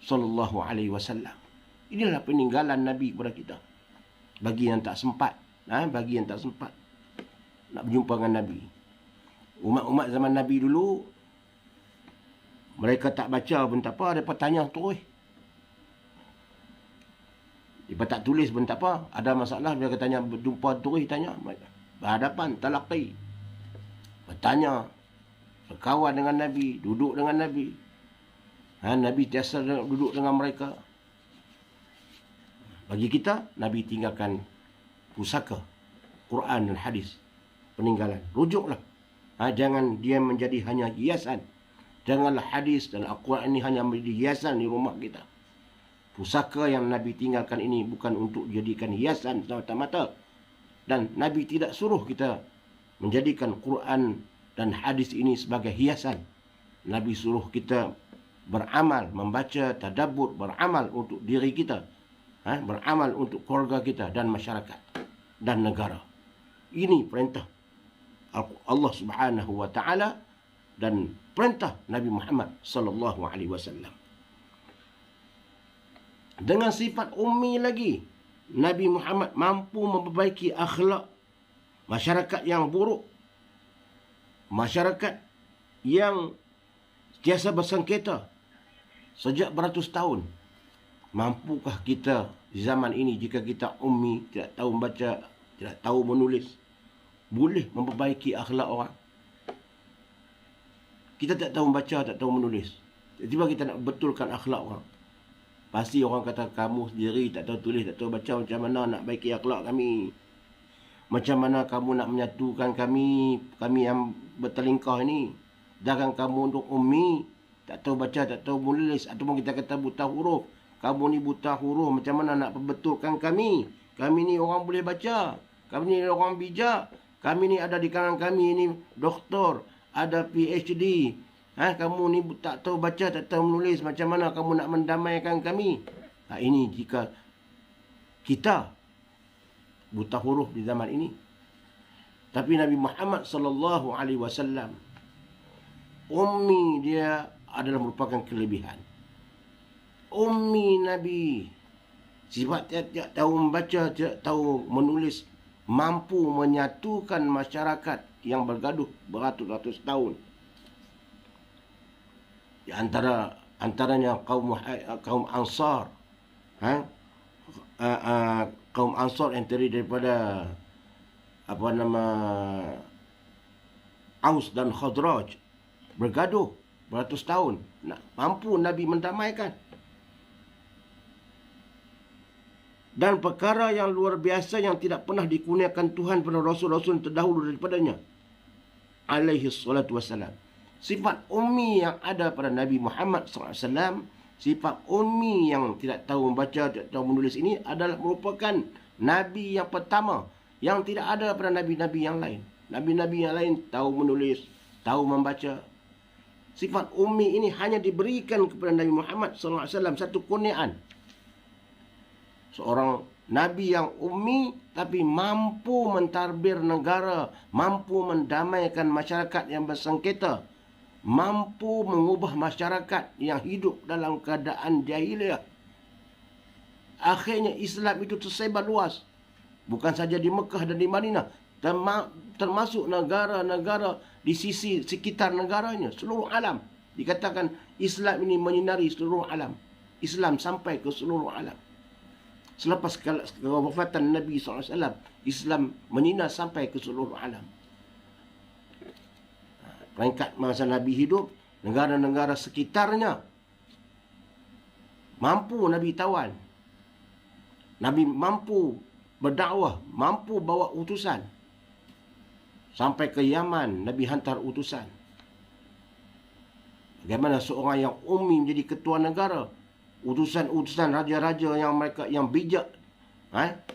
sallallahu alaihi wasallam. Inilah peninggalan Nabi kepada kita. Bagi yang tak sempat, bagi yang tak sempat nak berjumpa dengan Nabi. Umat-umat zaman Nabi dulu, mereka tak baca pun tak apa, mereka tanya terus. Mereka tak tulis pun tak apa, ada masalah mereka tanya, berjumpa terus tanya, berhadapan, talaqi, bertanya, berkawan dengan Nabi, duduk dengan Nabi. Nabi biasa duduk dengan mereka. Bagi kita, Nabi tinggalkan pusaka, Quran dan hadis, peninggalan. Rujuklah. Jangan dia menjadi hanya hiasan. Janganlah hadis dan Al-Quran ini hanya menjadi hiasan di rumah kita. Pusaka yang Nabi tinggalkan ini bukan untuk dijadikan hiasan semata-mata. Dan Nabi tidak suruh kita menjadikan Quran dan hadis ini sebagai hiasan. Nabi suruh kita beramal, membaca, tadabbur, beramal untuk diri kita. Beramal untuk keluarga kita dan masyarakat dan negara. Ini perintah Allah Subhanahu wa taala dan perintah Nabi Muhammad sallallahu alaihi wasallam. Dengan sifat ummi lagi, Nabi Muhammad mampu memperbaiki akhlak masyarakat yang buruk, masyarakat yang sentiasa bersengketa sejak beratus tahun. Mampukah kita di zaman ini, jika kita ummi, tidak tahu membaca, tidak tahu menulis, boleh memperbaiki akhlak orang? Kita tak tahu membaca, tak tahu menulis, tiba-tiba kita nak betulkan akhlak orang. Pasti orang kata, kamu sendiri tak tahu tulis, tak tahu baca, macam mana nak baiki akhlak kami? Macam mana kamu nak menyatukan kami yang bertelingkah ini? Sedangkan kamu untuk ummi, tak tahu baca, tak tahu menulis, ataupun kita kata buta huruf. Kamu ni buta huruf, macam mana nak perbetulkan kami? Kami ni orang boleh baca, kami ni orang bijak, kami ni ada di kalangan kami ni doktor, ada PhD. Kamu ni tak tahu baca, tak tahu menulis, macam mana kamu nak mendamaikan kami? Ini jika kita buta huruf di zaman ini. Tapi Nabi Muhammad sallallahu alaihi wasallam, ummi dia adalah merupakan kelebihan. Ummi Nabi, sifat tidak tahu membaca, tidak tahu menulis, mampu menyatukan masyarakat yang bergaduh beratus-ratus tahun. Di antaranya kaum Ansar, kaum Ansar yang terdiri daripada Aus dan Khadraj, bergaduh beratus tahun. Mampu Nabi mendamaikan. Dan perkara yang luar biasa yang tidak pernah dikurniakan Tuhan pada Rasul-Rasul terdahulu daripadanya, alaihi salatu wassalam. Sifat ummi yang ada pada Nabi Muhammad SAW, sifat ummi yang tidak tahu membaca, tidak tahu menulis ini adalah merupakan Nabi yang pertama, yang tidak ada pada Nabi-Nabi yang lain. Nabi-Nabi yang lain tahu menulis, tahu membaca. Sifat ummi ini hanya diberikan kepada Nabi Muhammad SAW, satu kurniaan. Seorang Nabi yang ummi tapi mampu mentadbir negara, mampu mendamaikan masyarakat yang bersengketa, mampu mengubah masyarakat yang hidup dalam keadaan jahiliah. Akhirnya Islam itu tersebar luas, bukan saja di Mekah dan di Madinah, termasuk negara-negara di sisi sekitar negaranya, seluruh alam. Dikatakan Islam ini menyinari seluruh alam. Islam sampai ke seluruh alam. Selepas kewafatan Nabi SAW, Islam menyinar sampai ke seluruh alam. Peringkat masa Nabi hidup, negara-negara sekitarnya mampu Nabi tawan. Nabi mampu berdakwah, mampu bawa utusan. Sampai ke Yaman, Nabi hantar utusan. Bagaimana seorang yang ummi menjadi ketua negara? utusan-utusan raja-raja yang bijak,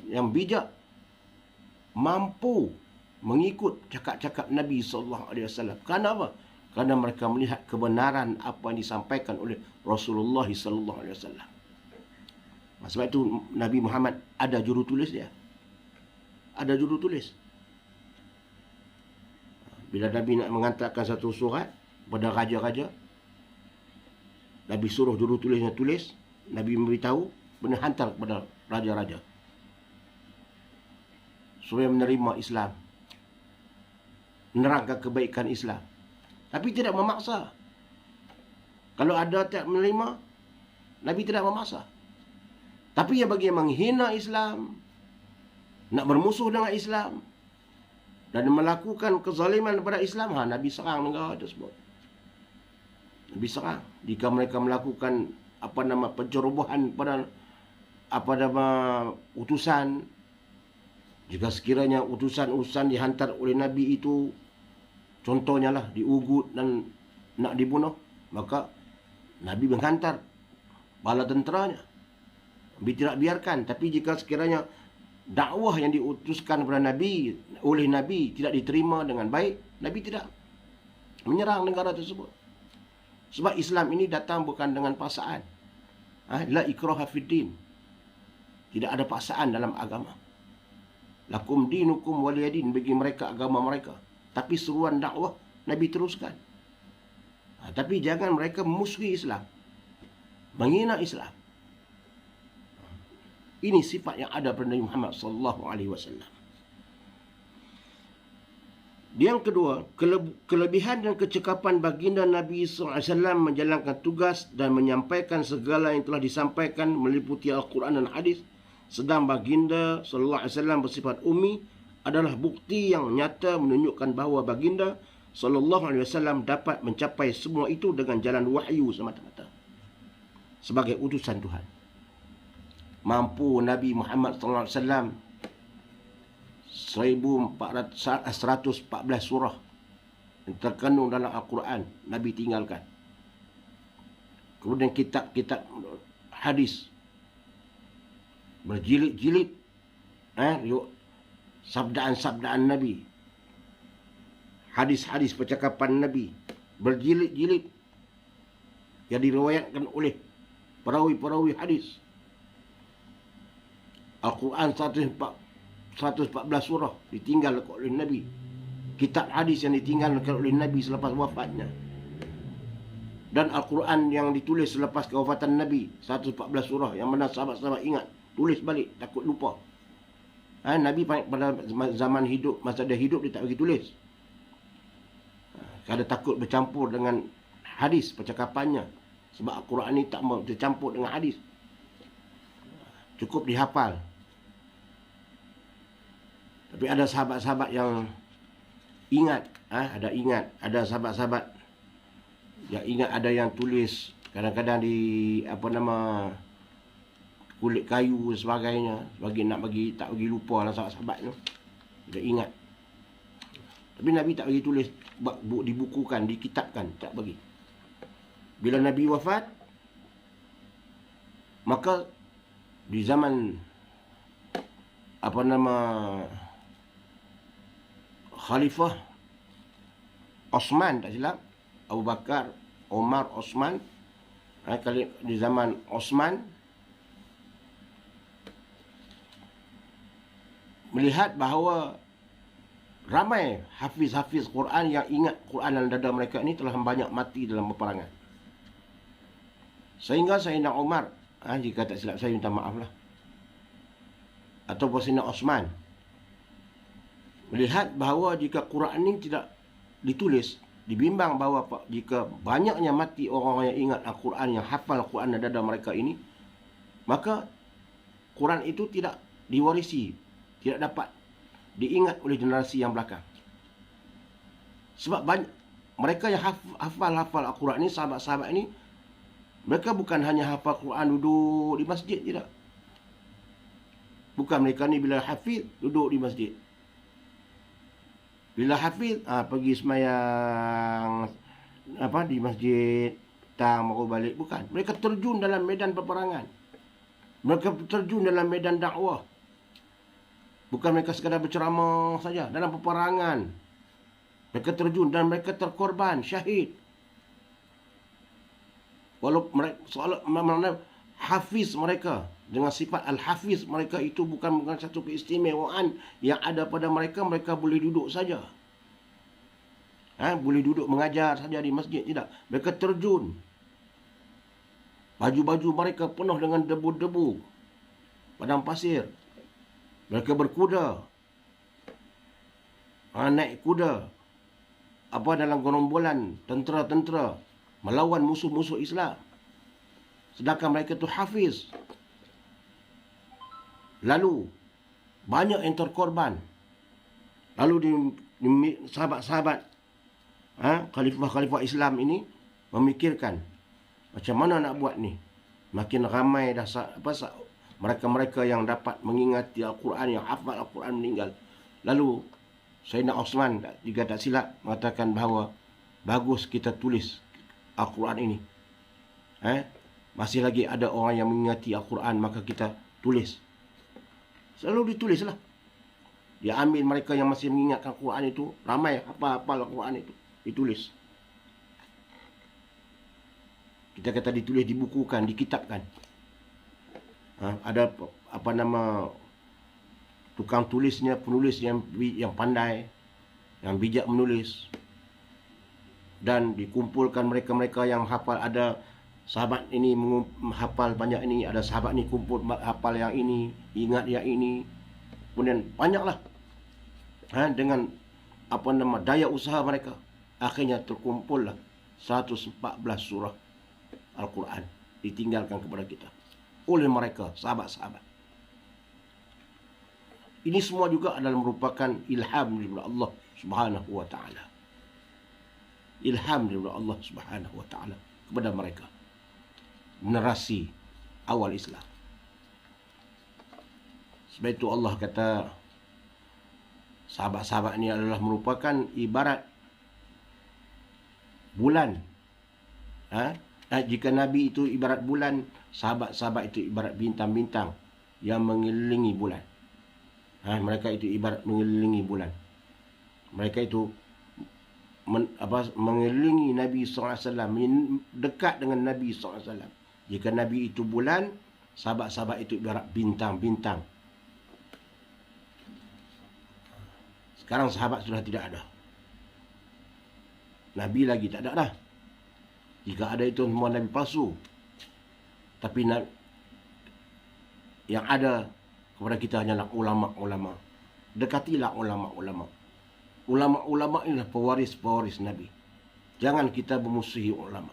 yang bijak mampu mengikut cakap-cakap Nabi SAW. Kerana apa? Kerana mereka melihat kebenaran apa yang disampaikan oleh Rasulullah SAW. Sebab itu Nabi Muhammad ada jurutulis dia. Ada jurutulis. Bila Nabi nak mengantarkan satu surat pada raja-raja, Nabi suruh jurutulisnya tulis, Nabi memberitahu, benda hantar kepada raja-raja supaya menerima Islam, menerangkan kebaikan Islam. Tapi tidak memaksa. Kalau ada tak menerima, Nabi tidak memaksa. Tapi yang bagi yang menghina Islam, nak bermusuh dengan Islam, dan melakukan kezaliman kepada Islam, Nabi serang negara tersebut. Nabi serang. Jika mereka melakukan pencerobohan pada utusan, jika sekiranya utusan-utusan dihantar oleh Nabi itu, contohnya lah diugut dan nak dibunuh, maka Nabi menghantar bala tenteranya. Nabi tidak biarkan. Tapi jika sekiranya dakwah yang diutuskan kepada Nabi oleh Nabi tidak diterima dengan baik, Nabi tidak menyerang negara tersebut. Sebab Islam ini datang bukan dengan paksaan. La ikraha fid din. Tidak ada paksaan dalam agama. Lakum dinukum waliyadin, bagi mereka agama mereka. Tapi seruan dakwah Nabi teruskan. Tapi jangan mereka memusuhi Islam, menghina Islam. Ini sifat yang ada pada Nabi Muhammad SAW. Yang kedua, kelebihan dan kecekapan baginda Nabi SAW menjalankan tugas dan menyampaikan segala yang telah disampaikan meliputi Al-Quran dan hadis. Sedang baginda SAW bersifat ummi adalah bukti yang nyata menunjukkan bahawa baginda SAW dapat mencapai semua itu dengan jalan wahyu semata-mata sebagai utusan Tuhan. Mampu Nabi Muhammad SAW 114 surah yang terkandung dalam Al-Quran Nabi tinggalkan. Kemudian kitab-kitab hadis berjilid-jilid, sabdaan-sabdaan Nabi, hadis-hadis percakapan Nabi berjilid-jilid yang diriwayatkan oleh perawi-perawi hadis. Al-Quran 114 surah ditinggal oleh Nabi. Kitab hadis yang ditinggalkan oleh Nabi selepas wafatnya. Dan Al-Quran yang ditulis selepas kewafatan Nabi 114 surah yang mana sahabat-sahabat ingat, tulis balik, takut lupa. Nabi pada zaman hidup, masa dia hidup, dia tak bagi tulis. Kerana takut bercampur dengan hadis percakapannya. Sebab Al-Quran ni tak mau tercampur dengan hadis. Cukup dihafal. Tapi ada sahabat-sahabat yang ingat, ada sahabat-sahabat yang ingat, ada yang tulis kadang-kadang di kulit kayu dan sebagainya, tak bagi lupa lah sahabat-sahabat tu. Dia ingat. Tapi Nabi tak bagi tulis, dibukukan, dikitabkan, tak bagi. Bila Nabi wafat, maka di zaman Khalifah Osman, tak silap, Abu Bakar, Omar, Osman, di zaman Osman, melihat bahawa ramai hafiz-hafiz Quran yang ingat Quran dalam dada mereka ini telah banyak mati dalam peperangan. Sehingga Sayyidina Umar, jika tak silap saya minta maaf lah, ataupun Sayyidina Osman, melihat bahawa jika Quran ini tidak ditulis, dibimbang bahawa jika banyaknya mati orang-orang yang ingat Al-Quran, yang hafal Quran dalam dada mereka ini, maka Quran itu tidak diwarisi, tidak dapat diingat oleh generasi yang belakang. Sebab mereka yang hafal Al-Quran ini, sahabat-sahabat ini, mereka bukan hanya hafal Quran duduk di masjid, tidak. Bukan, mereka ni bila hafiz duduk di masjid. Bila hafiz pergi semayang di masjid datang baru balik. Bukan. Mereka terjun dalam medan peperangan. Mereka terjun dalam medan dakwah. Bukan mereka sekadar berceramah saja. Dalam peperangan. Mereka terjun dan mereka terkorban, syahid. Walaupun mereka, soalan hafiz mereka, dengan sifat al-hafiz mereka itu bukan satu keistimewaan yang ada pada mereka. Mereka boleh duduk saja. Boleh duduk mengajar saja di masjid. Tidak. Mereka terjun. Baju-baju mereka penuh dengan debu-debu. Padang pasir. Mereka berkuda. Naik kuda. Dalam gerombolan tentera-tentera melawan musuh-musuh Islam. Sedangkan mereka itu hafiz. Lalu banyak yang terkorban. Lalu sahabat-sahabat khalifah-khalifah Islam ini memikirkan macam mana nak buat ni. Makin ramai dah mereka-mereka yang dapat mengingati Al-Quran, yang hafal Al-Quran meninggal. Lalu Sayyidina Osman, jika tak silap, mengatakan bahawa bagus kita tulis Al-Quran ini. Masih lagi ada orang yang mengingati Al-Quran, maka kita tulis. Selalu ditulislah. Dia ambil mereka yang masih mengingatkan Al-Quran itu, ramai hafal Al-Quran itu, ditulis. Kita kata ditulis, dibukukan, dikitabkan. Ada tukang tulisnya, penulis yang pandai, yang bijak menulis. Dan dikumpulkan mereka-mereka yang hafal. Ada sahabat ini menghafal banyak ini, ada sahabat ini kumpul hafal yang ini, ingat yang ini. Kemudian banyaklah. Dengan daya usaha mereka, akhirnya terkumpullah 114 surah Al-Quran ditinggalkan kepada kita oleh mereka, sahabat-sahabat. Ini semua juga adalah merupakan ilham daripada Allah Subhanahu wa taala. Ilham daripada Allah Subhanahu wa taala kepada mereka, generasi awal Islam. Sebab itu Allah kata sahabat-sahabat ini adalah merupakan ibarat bulan. Jika Nabi itu ibarat bulan, sahabat-sahabat itu ibarat bintang-bintang yang mengelilingi bulan. Mereka itu ibarat mengelilingi bulan. Mereka itu mengelilingi Nabi SAW, dekat dengan Nabi SAW. Jika Nabi itu bulan, sahabat-sahabat itu ibarat bintang-bintang. Sekarang sahabat sudah tidak ada. Nabi lagi tak ada dah. Jika ada itu semua Nabi palsu. Tapi yang ada kepada kita hanyalah ulama-ulama. Dekatilah ulama-ulama. Ulama-ulama inilah pewaris-pewaris Nabi. Jangan kita bermusuhi ulama.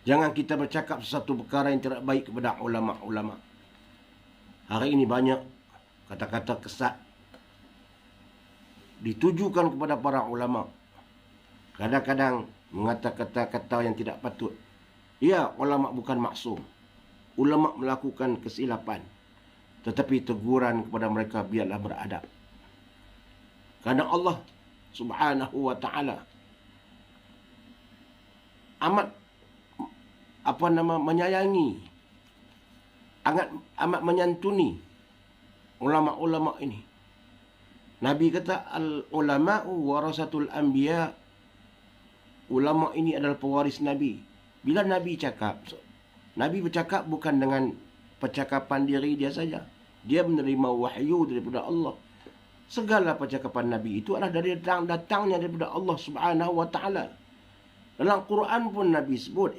Jangan kita bercakap sesuatu perkara yang tidak baik kepada ulama-ulama. Hari ini banyak kata-kata kesat ditujukan kepada para ulama. Kadang-kadang mengatakan kata-kata yang tidak patut. Ya, ulama bukan maksum. Ulama melakukan kesilapan. Tetapi teguran kepada mereka biarlah beradab. Karena Allah Subhanahu wa ta'ala amat menyayangi, amat menyantuni ulama-ulama ini. Nabi kata al-ulama'u warasatul anbiya. Ulama ini adalah pewaris Nabi. Bila Nabi cakap, Nabi bercakap bukan dengan percakapan diri dia saja. Dia menerima wahyu daripada Allah. Segala percakapan Nabi itu adalah dari datangnya daripada Allah Subhanahu wa ta'ala. Dalam Quran pun Nabi sebut,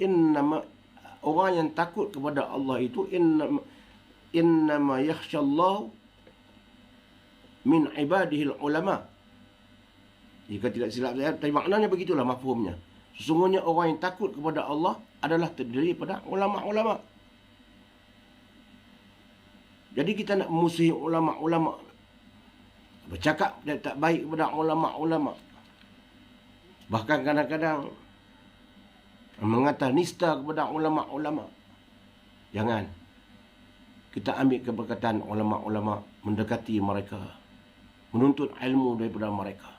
orang yang takut kepada Allah itu innama yakhshallahu min ibadihil ulama. Jika tidak silap saya, tapi maknanya begitulah mafhumnya. Sesungguhnya orang yang takut kepada Allah adalah terdiri pada ulama-ulama. Jadi kita nak memusuhi ulama-ulama, bercakap tak baik kepada ulama-ulama, bahkan kadang-kadang mengatakan nista kepada ulama-ulama. Jangan. Kita ambil keberkatan ulama-ulama, mendekati mereka, menuntut ilmu daripada mereka.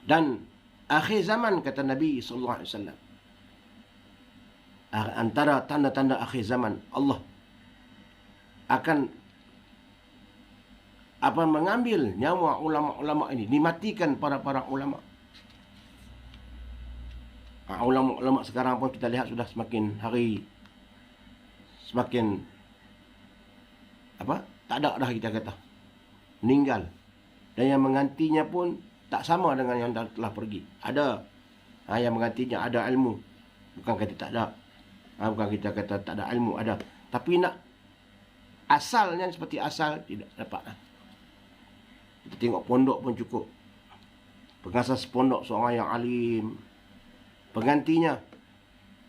Dan akhir zaman, kata Nabi SAW, antara tanda-tanda akhir zaman, Allah akan mengambil nyawa ulama-ulama ini, dimatikan para ulama. Ulama-ulama sekarang pun kita lihat sudah semakin hari semakin tak ada dah, kita kata meninggal, dan yang menggantinya pun tak sama dengan yang telah pergi. Ada yang menggantinya ada ilmu, bukan kata tak ada, bukan kita kata tak ada ilmu, ada, tapi nak asalnya seperti asal tidak dapat. Kita tengok pondok pun cukup, pengasas pondok seorang yang alim, penggantinya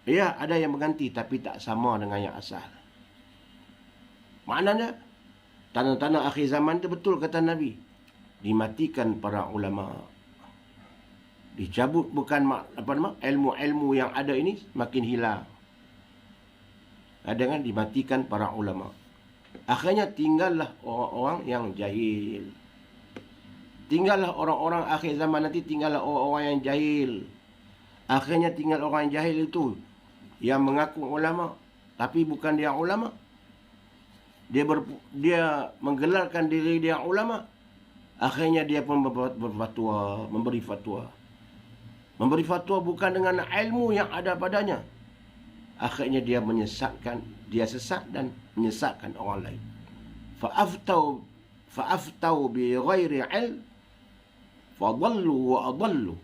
ya ada yang mengganti tapi tak sama dengan yang asal. Maknanya tanda-tanda akhir zaman itu betul kata Nabi, dimatikan para ulama, dicabut, bukan ilmu-ilmu yang ada ini makin hilang, dengan dimatikan para ulama. Akhirnya tinggallah orang-orang yang jahil. Tinggallah orang-orang akhir zaman nanti, tinggallah orang-orang yang jahil. Akhirnya tinggal orang yang jahil itu, yang mengaku ulama tapi bukan dia ulama. Dia menggelarkan diri dia ulama. Akhirnya dia pun berfatwa, memberi fatwa. Memberi fatwa bukan dengan ilmu yang ada padanya. Akhirnya dia menyesatkan, dia sesat dan menyesatkan orang lain. Fa'aftau bi ghairi ilm fadallu wa adallu.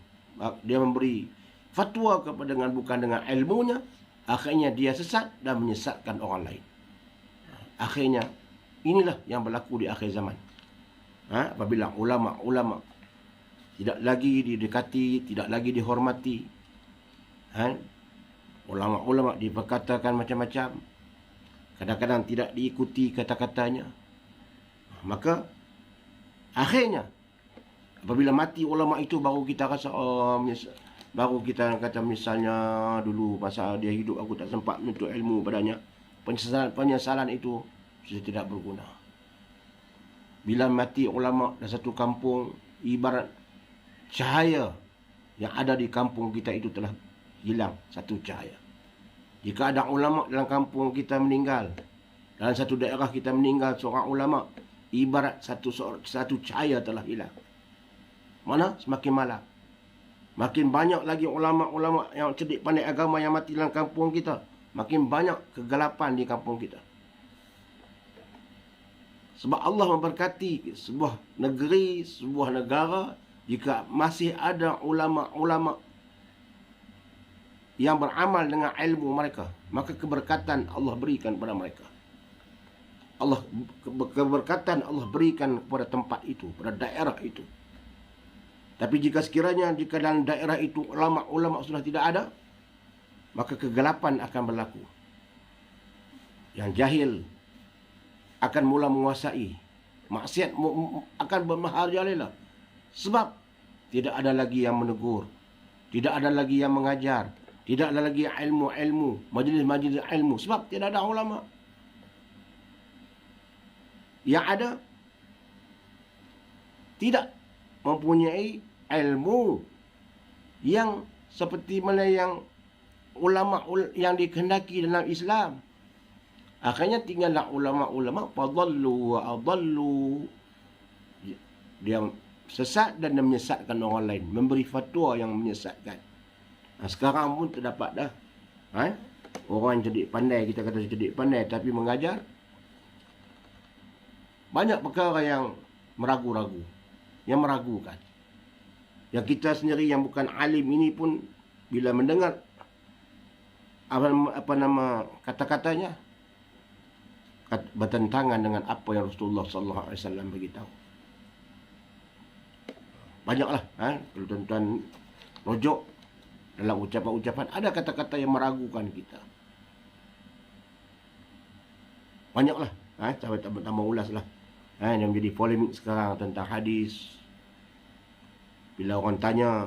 Dia memberi fatwa dengan bukan dengan ilmunya, akhirnya dia sesat dan menyesatkan orang lain. Akhirnya inilah yang berlaku di akhir zaman. Apabila ulama-ulama tidak lagi didekati, tidak lagi dihormati, ulama-ulama diperkatakan macam-macam, kadang-kadang tidak diikuti kata-katanya, maka akhirnya apabila mati ulama itu, baru kita rasa baru kita kata, misalnya dulu masa dia hidup aku tak sempat menuntut ilmu padanya, penyesalan itu sudah tidak berguna. Bila mati ulama dalam satu kampung, ibarat cahaya yang ada di kampung kita itu telah hilang satu cahaya. Jika ada ulama dalam kampung kita meninggal, dalam satu daerah kita meninggal seorang ulama, ibarat satu cahaya telah hilang. Mana? Semakin malam. Makin banyak lagi ulama-ulama yang cerdik pandai agama yang mati dalam kampung kita, makin banyak kegelapan di kampung kita. Sebab Allah memberkati sebuah negeri, sebuah negara, jika masih ada ulama-ulama yang beramal dengan ilmu mereka, maka keberkatan Allah berikan kepada mereka. Keberkatan Allah berikan kepada tempat itu, pada daerah itu. Tapi jika dalam daerah itu ulama-ulama sudah tidak ada, maka kegelapan akan berlaku. Yang jahil akan mula menguasai, maksiat akan bermaharajalela. Sebab tidak ada lagi yang menegur, tidak ada lagi yang mengajar, tidak ada lagi ilmu-ilmu, majlis-majlis ilmu. Sebab tidak ada ulama. Yang ada tidak mempunyai ilmu yang seperti mana yang ulama yang dikehendaki dalam Islam. Akhirnya tinggallah ulama-ulama fadallu wa adallu. Dia sesat dan menyesatkan orang lain, memberi fatwa yang menyesatkan. Sekarang pun terdapat dah orang cerdik pandai, kita kata cerdik pandai, tapi mengajar banyak perkara yang meragu-ragu, yang meragukan. Yang kita sendiri yang bukan alim ini pun bila mendengar kata-katanya bertentangan dengan apa yang Rasulullah sallallahu alaihi wasallam beritahu. Banyaklah kalau tuan-tuan rujuk dalam ucapan-ucapan, ada kata-kata yang meragukan kita. Banyaklah, sampai tambah ulaslah. Yang menjadi polemik sekarang tentang hadis. Bila orang tanya,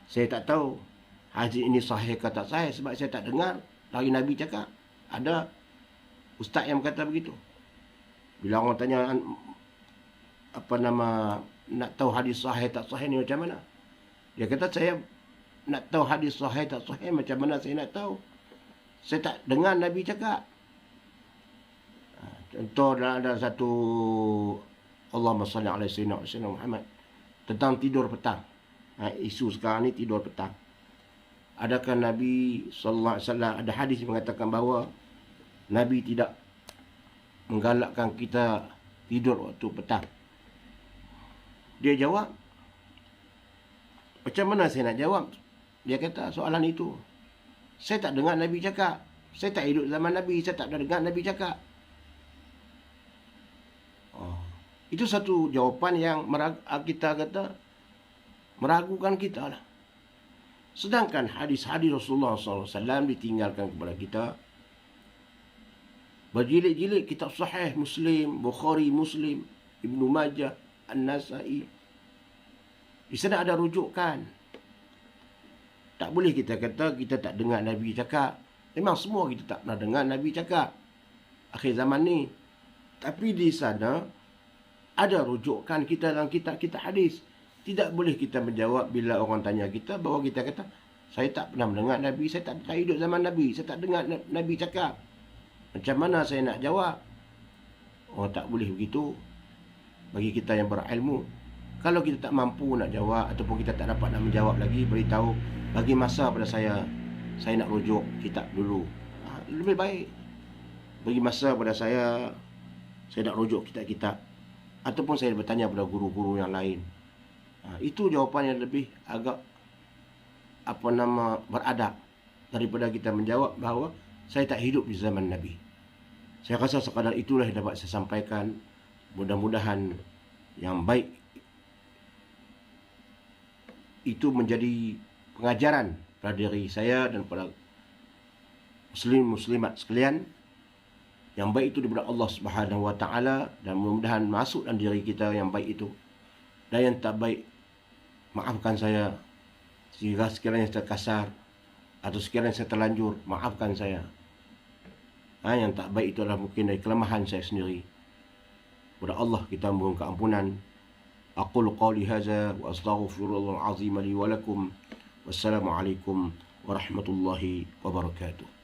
saya tak tahu hadis ini sahih ke tak sahih, sebab saya tak dengar dari Nabi cakap. Ada ustaz yang berkata begitu. Bila orang tanya nak tahu hadis sahih tak sahih ni macam mana, dia kata, saya nak tahu hadis sahih tak sahih macam mana saya nak tahu? Saya tak dengar Nabi cakap. Contoh ada satu, Allahumma salli ala sayyidina Muhammad, tentang tidur petang. Isu sekarang ni tidur petang. Adakah Nabi sallallahu alaihi wasallam, ada hadis yang mengatakan bahawa Nabi tidak menggalakkan kita tidur waktu petang? Dia jawab, macam mana saya nak jawab? Dia kata soalan itu, saya tak dengar Nabi cakap. Saya tak hidup zaman Nabi, saya tak dengar Nabi cakap. Itu satu jawapan yang kita kata meragukan kita lah. Sedangkan hadis-hadis Rasulullah SAW ditinggalkan kepada kita. Berjilid-jilid kitab sahih Muslim, Bukhari, Muslim, Ibnu Majah, An-Nasai. Di sana ada rujukan. Tak boleh kita kata kita tak dengar Nabi cakap. Memang semua kita tak pernah dengar Nabi cakap akhir zaman ni. Tapi di sana ada rujukan kita dalam kitab-kitab hadis. Tidak boleh kita menjawab bila orang tanya kita bahawa kita kata, saya tak pernah mendengar Nabi, saya tak hidup zaman Nabi, saya tak dengar Nabi cakap. Macam mana saya nak jawab? Oh, tak boleh begitu bagi kita yang berilmu. Kalau kita tak mampu nak jawab ataupun kita tak dapat nak menjawab lagi, beritahu, bagi masa pada saya nak rujuk kitab dulu. Lebih baik bagi masa pada saya nak rujuk kitab-kitab, ataupun saya bertanya pada guru-guru yang lain. Itu jawapan yang lebih agak beradab daripada kita menjawab bahawa saya tak hidup di zaman Nabi. Saya rasa sekadar itulah yang dapat saya sampaikan. Mudah-mudahan yang baik itu menjadi pengajaran pada diri saya dan pada muslim-muslimat sekalian. Yang baik itu daripada Allah Subhanahu Wa Taala, dan mudah-mudahan masuk dalam diri kita yang baik itu. Dan yang tak baik, maafkan saya jika sekiranya saya kasar atau sekiranya saya terlanjur, maafkan saya. Yang tak baik itu adalah mungkin dari kelemahan saya sendiri. Kepada Allah kita mohon keampunan. Aqulu qawli hadza wa astaghfirullahal azim li wa lakum. Wassalamualaikum warahmatullahi wabarakatuh.